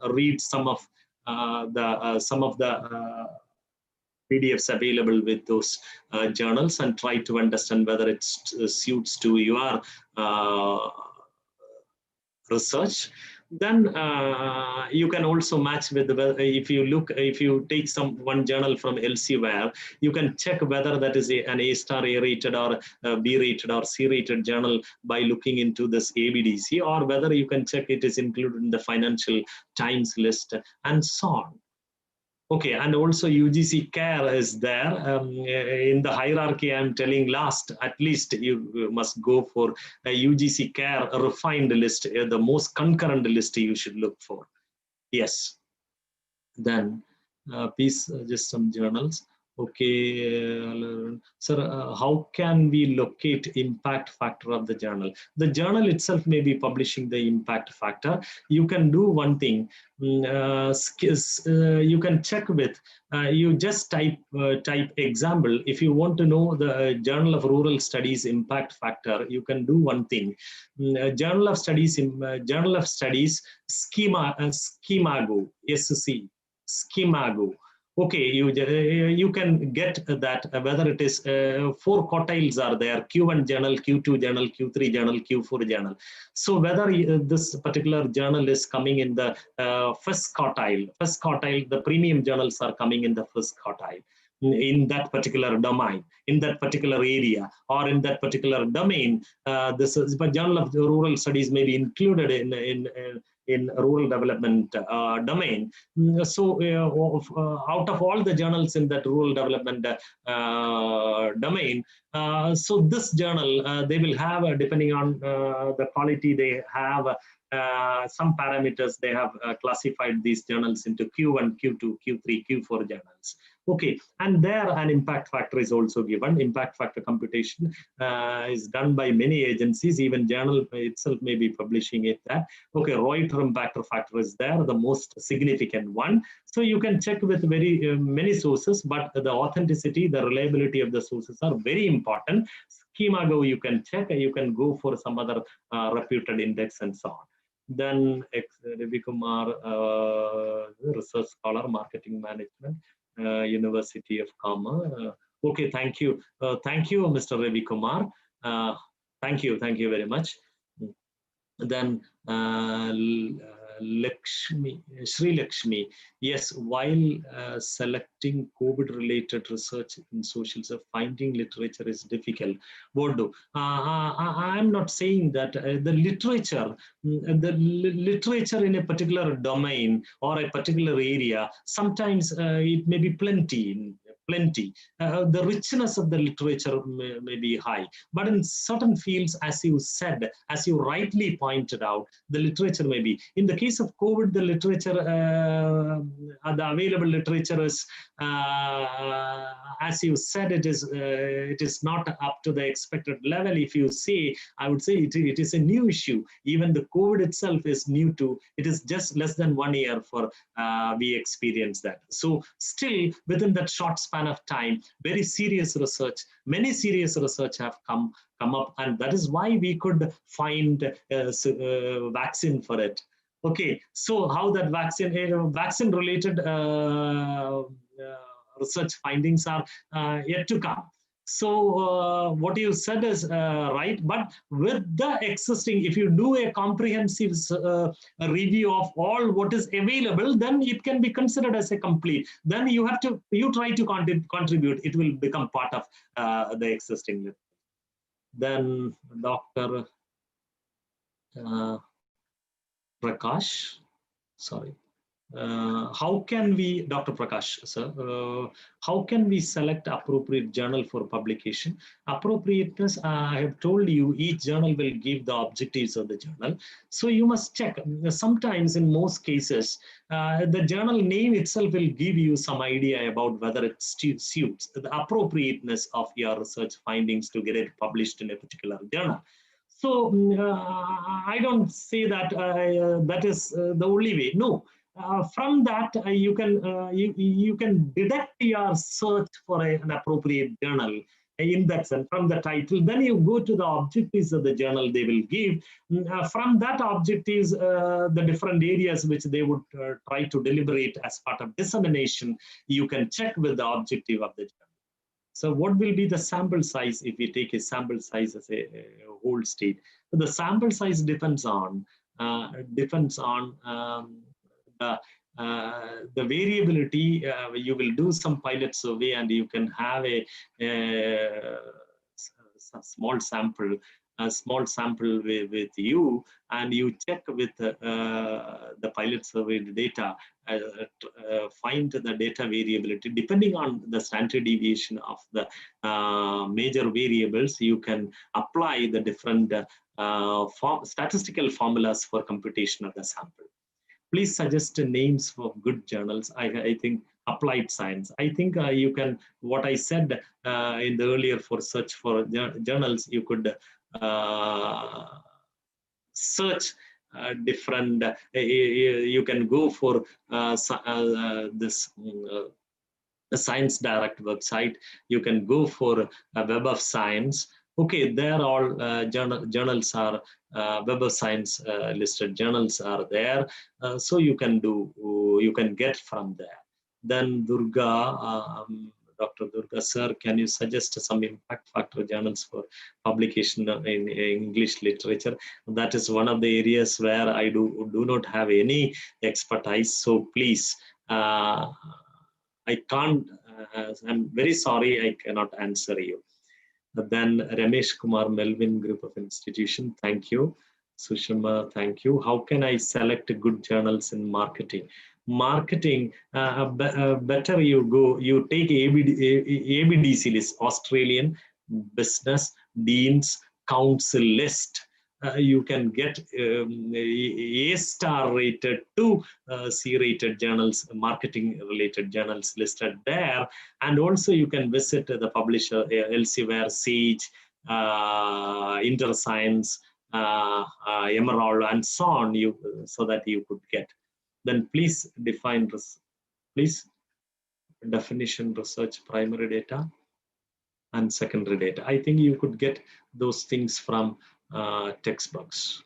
read some of the PDFs available with those journals and try to understand whether it suits to your research. Then you can also match with if you take one journal from Elsewhere, you can check whether that is an A star, A rated, or B rated or C rated journal by looking into this ABDC, or whether you can check it is included in the Financial Times list, and so on. Okay, and also UGC CARE is there. In the hierarchy, I'm telling last, at least you must go for a UGC CARE refined list, the most concurrent list you should look for. Yes. Then, please, just some journals. Okay, sir, how can we locate impact factor of the journal? The journal itself may be publishing the impact factor. You can do one thing. You can check with, you just type example. If you want to know the Journal of Rural Studies impact factor, you can do one thing. Journal of Studies, Schemago, SC, Schemago. Okay, you can get that, whether it is 4 quartiles are there: Q1 journal, Q2 journal, Q3 journal, Q4 journal. So whether this particular journal is coming in the first quartile, the premium journals are coming in the first quartile. in that particular domain, in that particular area, or in that particular domain. This is, but Journal of Rural Studies may be included in rural development domain. So out of all the journals in that rural development domain, so this journal, they will have, depending on the quality they have, some parameters, they have classified these journals into Q1, Q2, Q3, Q4 journals. Okay, and there an impact factor is also given. Impact factor computation is done by many agencies, even journal itself may be publishing it there. Okay, Reuters impact factor is there, the most significant one. So you can check with very many sources, but the authenticity, the reliability of the sources are very important. SchemaGo you can check, you can go for some other reputed index and so on. Then Ravi Kumar, research scholar, marketing management, University of Commerce. Okay, thank you. Thank you, Mr. Ravi Kumar. Thank you very much. Then Sri Lakshmi, yes, while selecting COVID-related research in socials, finding literature is difficult. What do? I'm not saying that the literature in a particular domain or a particular area, sometimes it may be plenty. The richness of the literature may be high, but in certain fields, as you said, as you rightly pointed out, the literature may be. In the case of COVID, the literature, the available literature is, as you said, it is not up to the expected level. If you say, I would say it is a new issue. Even the COVID itself is new to, it is just less than 1 year for we experience that. So still within that short span of time, very serious research, many serious research have come up, and that is why we could find a vaccine for it. Okay, so how that vaccine related research findings are yet to come. So what you said is right, but with the existing, if you do a comprehensive review of all what is available, then it can be considered as a complete. Then you try to contribute, it will become part of the existing. Then Dr. Prakash, sorry. How can we, Dr. Prakash, sir, how can we select appropriate journal for publication? Appropriateness, I have told you, each journal will give the objectives of the journal. So you must check. Sometimes in most cases, the journal name itself will give you some idea about whether it suits the appropriateness of your research findings to get it published in a particular journal. So I don't say that that is the only way. No. From that, you can deduct your search for an appropriate journal in that sense from the title. Then you go to the objectives of the journal they will give. From that objectives, the different areas which they would try to deliberate as part of dissemination, you can check with the objective of the journal. So what will be the sample size if we take a sample size as a whole state? So the sample size depends on the variability. You will do some pilot survey and you can have a small sample with you, and you check with the pilot survey data, find the data variability. Depending on the standard deviation of the major variables, you can apply the different statistical formulas for computation of the sample. Please suggest names for good journals. I think applied science. I think you can, what I said in the earlier for search for journals, you could search different, you can go for this Science Direct website. You can go for Web of Science. Okay, there all journals are, Web of Science listed journals are there. So you can get from there. Then Durga, Dr. Durga, sir, can you suggest some impact factor journals for publication in English literature? That is one of the areas where I do not have any expertise. So please, I can't, I'm very sorry, I cannot answer you. Then Ramesh Kumar, Melvin Group of Institution, thank you. Sushma, thank you. How can I select good journals in marketing? Marketing, better you go, you take ABDC list, Australian Business Deans Council list. You can get A-star rated to C-rated journals, marketing related journals listed there. And also you can visit the publisher Elsevier, Sage, InterScience, Emerald, and so on, so that you could get. Then please define this, please definition research primary data and secondary data. I think you could get those things from textbooks.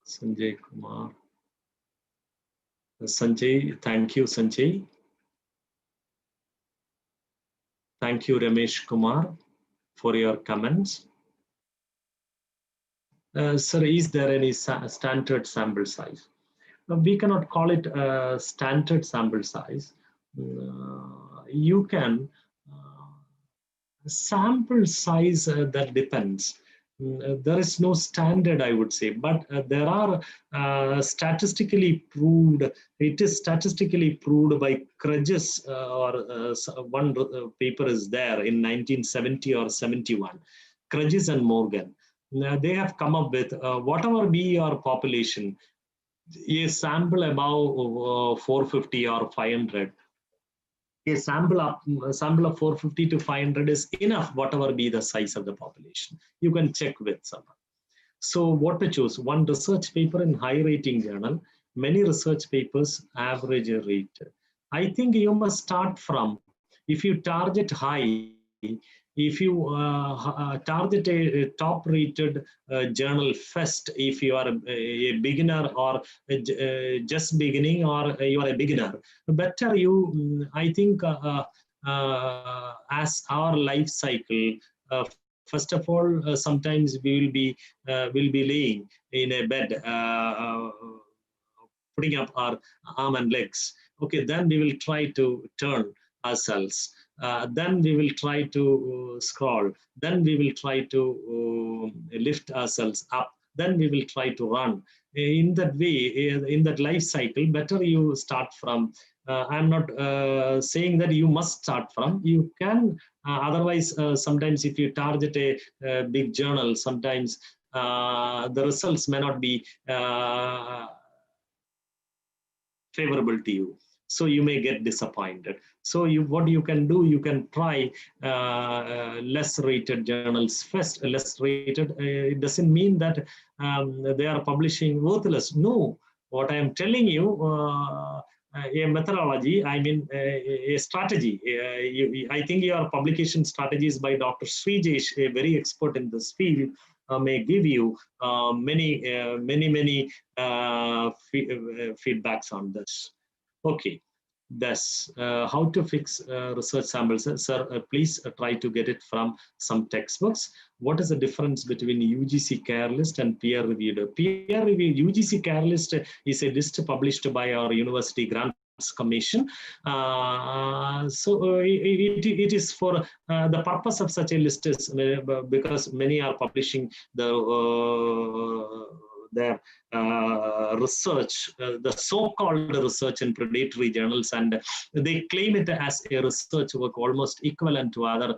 Sanjay Kumar. Sanjay, thank you, Sanjay. Thank you, Ramesh Kumar, for your comments. Sir, is there any standard sample size? We cannot call it a standard sample size. You can sample size, that depends. There is no standard, I would say, but there are statistically proved, it is statistically proved by Krugis, one paper is there in 1970 or 71, Krugis and Morgan. They have come up with whatever be your population, a sample above 450 or 500, a sample of 450 to 500 is enough, whatever be the size of the population. You can check with someone. So what to choose? One research paper in high rating journal, many research papers average rate. I think you must start from, if you target high, if you target a top rated journal first, if you are a beginner or just beginning, or you are a beginner, better you, I think, as our life cycle, first of all, sometimes we will be laying in a bed, putting up our arm and legs. Okay, then we will try to turn ourselves. Then we will try to scroll. Then we will try to lift ourselves up. Then we will try to run. In that way, in that life cycle, better you start from. I'm not saying that you must start from. You can, otherwise, sometimes if you target a big journal, sometimes the results may not be favorable to you. So you may get disappointed. So what you can do, you can try less rated journals first. Less rated, it doesn't mean that they are publishing worthless. No, what I am telling you, a methodology, I mean a strategy. I think your publication strategies by Dr. Srijesh, a very expert in this field, may give you many feedbacks on this. Okay, thus how to fix research samples. Sir, please try to get it from some textbooks. What is the difference between UGC care list and peer reviewed? Peer reviewed, UGC care list is a list published by our University Grants Commission. It is for the purpose of such a list is because many are publishing their research, the so-called research in predatory journals, and they claim it as a research work almost equivalent to other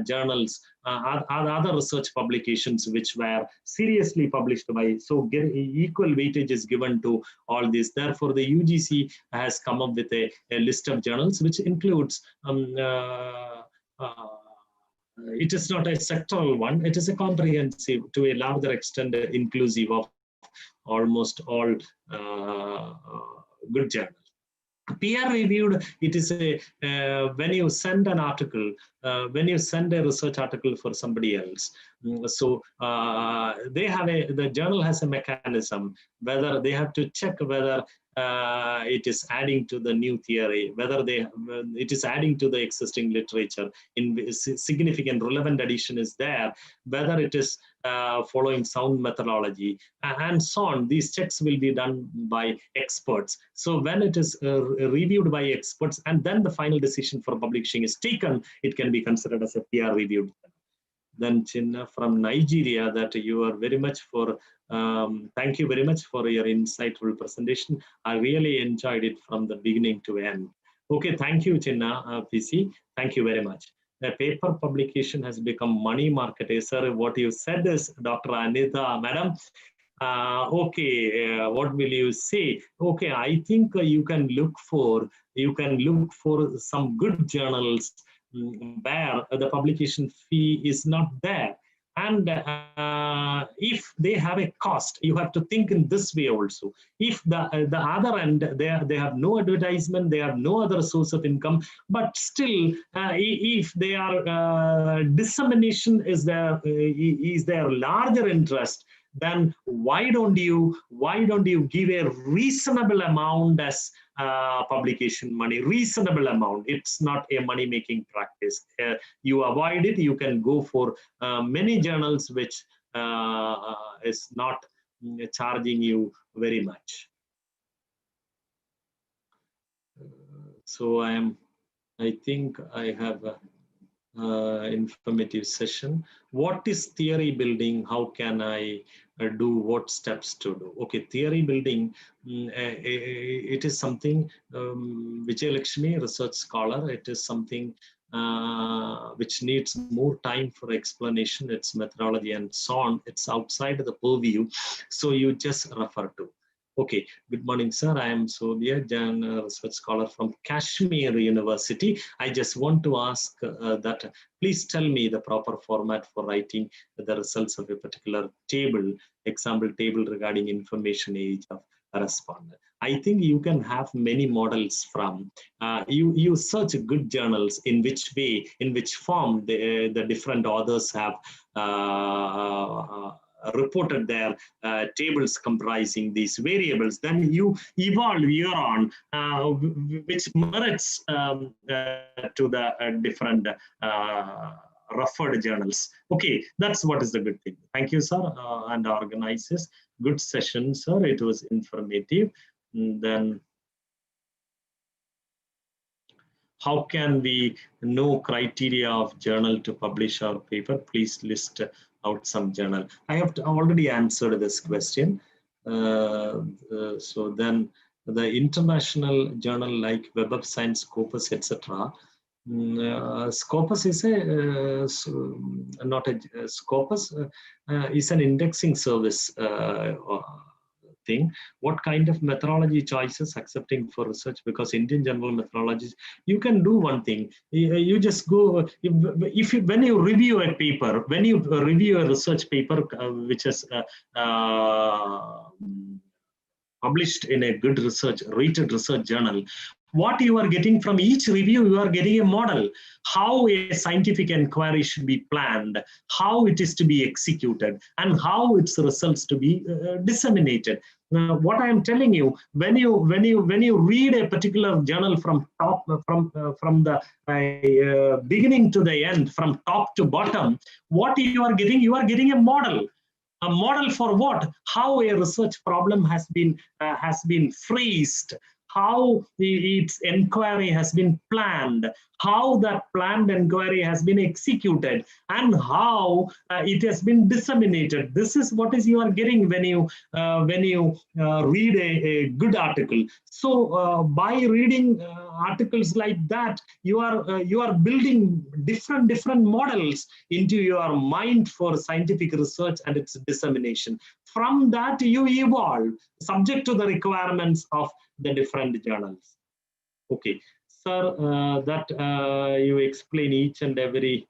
journals, other research publications which were seriously published by, so equal weightage is given to all this. Therefore, the UGC has come up with a list of journals which includes it is not a sectoral one, it is a comprehensive, to a larger extent inclusive of almost all good journals. Peer reviewed, it is a when you send an article, when you send a research article for somebody else, so they have the journal has a mechanism whether they have to check whether it is adding to the new theory, whether it is adding to the existing literature, in significant relevant addition is there, whether it is following sound methodology, and so on. These checks will be done by experts. So when it is reviewed by experts and then the final decision for publishing is taken, it can be considered as a peer reviewed. Then Chinna from Nigeria, that you are very much for, thank you very much for your insightful presentation. I really enjoyed it from the beginning to end. Okay, thank you, Chinna, PC. Thank you very much. The paper publication has become money market. Sir, what you said is, Dr. Anita, madam, okay, what will you say? Okay, I think you can look for some good journals where the publication fee is not there. And if they have a cost, you have to think in this way also. If the other end, they have no advertisement, they have no other source of income, but still, if they are dissemination is their larger interest, then why don't you give a reasonable amount as publication money? Reasonable amount. It's not a money making practice. You avoid it. You can go for many journals which is not charging you very much. So I think I have informative session. What is theory building? How can I do? What steps to do? Okay, theory building, it is something, Vijay Lakshmi, research scholar, it is something which needs more time for explanation, its methodology and so on. It's outside the purview, so you just refer to. Okay, good morning, sir. I am Sodia Jan, research scholar from Kashmir University. I just want to ask that please tell me the proper format for writing the results of a particular table, example table regarding information age of a respondent. I think you can have many models from, you search good journals, in which way, in which form the different authors have reported their tables comprising these variables. Then you evolve here on, which merits to the different referred journals. Okay, that's what is the good thing. Thank you, sir, and organizers. Good session, sir. It was informative. And then, how can we know criteria of journal to publish our paper? Please list out some journal. I have already answered this question. So then the international journal like Web of Science, Scopus, etc. Scopus is not a Scopus is an indexing service thing. What kind of methodology choices accepting for research? Because Indian general methodologies, you can do one thing. You just go, when you review a paper, when you review a research paper which is published in a good research, rated research journal, what you are getting from each review, you are getting a model, how a scientific inquiry should be planned, how it is to be executed, and how its results to be disseminated. Now, what I am telling you, when you read a particular journal from the beginning to the end, from top to bottom, what you are getting a model. A model for what? How a research problem has been phrased, how its inquiry has been planned, how that planned inquiry has been executed, and how it has been disseminated. This is what is you are getting when you read a good article. So by reading articles like that, you are building different models into your mind for scientific research and its dissemination. From that, you evolve subject to the requirements of the different journals. Okay, sir, that you explain each and every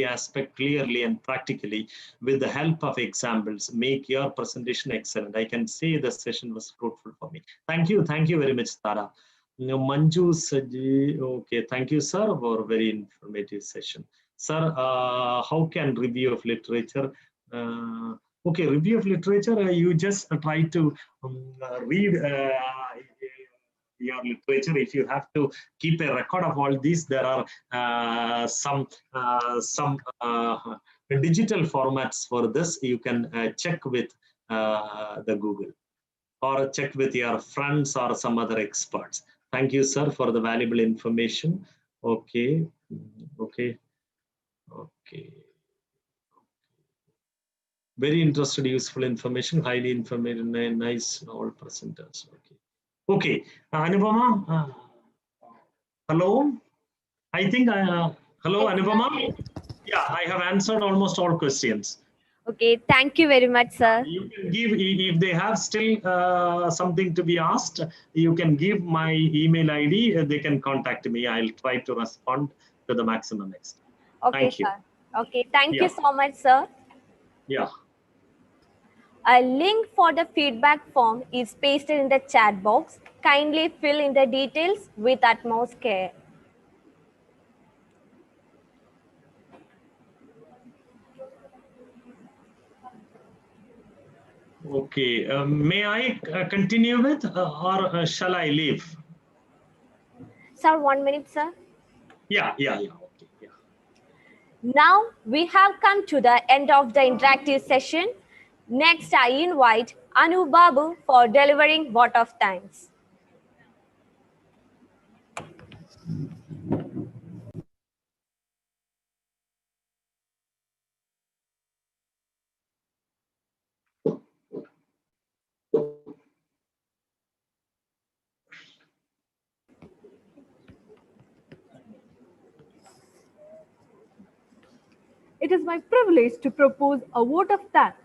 aspect clearly and practically with the help of examples. Make your presentation excellent. I can say the session was fruitful for me. Thank you very much, Tara. Manju Saji, okay, thank you, sir, for a very informative session. Sir, how can review of literature Okay, review of literature, you just try to read your literature. If you have to keep a record of all these, there are some digital formats for this. You can check with the Google, or check with your friends or some other experts. Thank you, sir, for the valuable information. Okay, okay, okay. Very interested, useful information, highly informative, nice, all presenters. Okay, okay. Anupama, hello. I think hello, Yes, Anupama. sir. Yeah, I have answered almost all questions. Okay, thank you very much, sir. You can give, if they have still something to be asked, you can give my email ID. They can contact me. I'll try to respond to the maximum extent. Okay, Thank you. sir. Okay, thank you Yeah, so much, sir. yeah. A link for the feedback form is pasted in the chat box. Kindly fill in the details with utmost care. Okay. May I continue with, or shall I leave? Sir, 1 minute, sir. Yeah, yeah, yeah. Okay, yeah. Now we have come to the end of the interactive session. Next, I invite Anu Babu for delivering vote of thanks. It is my privilege to propose a vote of thanks.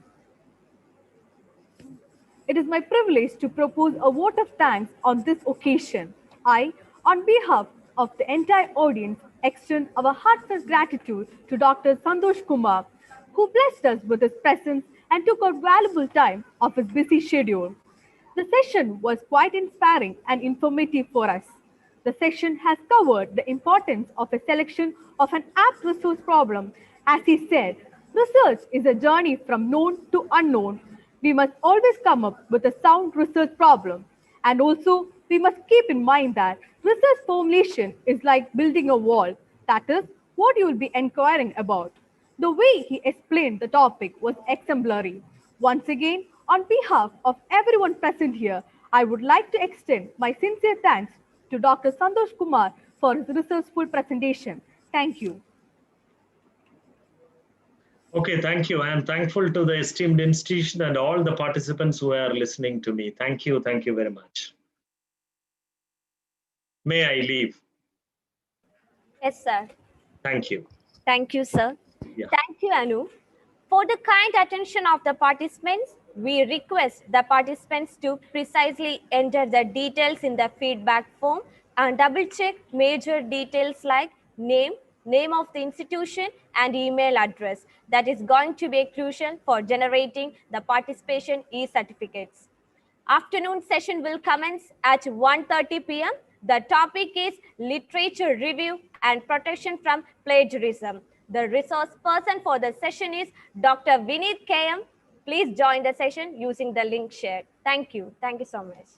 It is my privilege to propose a vote of thanks on this occasion. I, on behalf of the entire audience, extend our heartfelt gratitude to Dr. Santosh Kumar, who blessed us with his presence and took out valuable time of his busy schedule. The session was quite inspiring and informative for us. The session has covered the importance of a selection of an apt resource problem. As he said, research is a journey from known to unknown. We must always come up with a sound research problem. And also, we must keep in mind that research formulation is like building a wall. That is what you will be inquiring about. The way he explained the topic was exemplary. Once again, on behalf of everyone present here, I would like to extend my sincere thanks to Dr. Santosh Kumar for his resourceful presentation. Thank you. Okay, thank you. I am thankful to the esteemed institution and all the participants who are listening to me. Thank you very much. May I leave? Yes, sir. Thank you. Thank you, sir. Yeah. Thank you, Anu. For the kind attention of the participants, we request the participants to precisely enter the details in the feedback form and double check major details like name, name of the institution, and email address. That is going to be crucial for generating the participation e-certificates. Afternoon session will commence at 1:30 p.m. The topic is literature review and protection from plagiarism. The resource person for the session is Dr. Vineet KM. Please join the session using the link shared. Thank you. Thank you so much.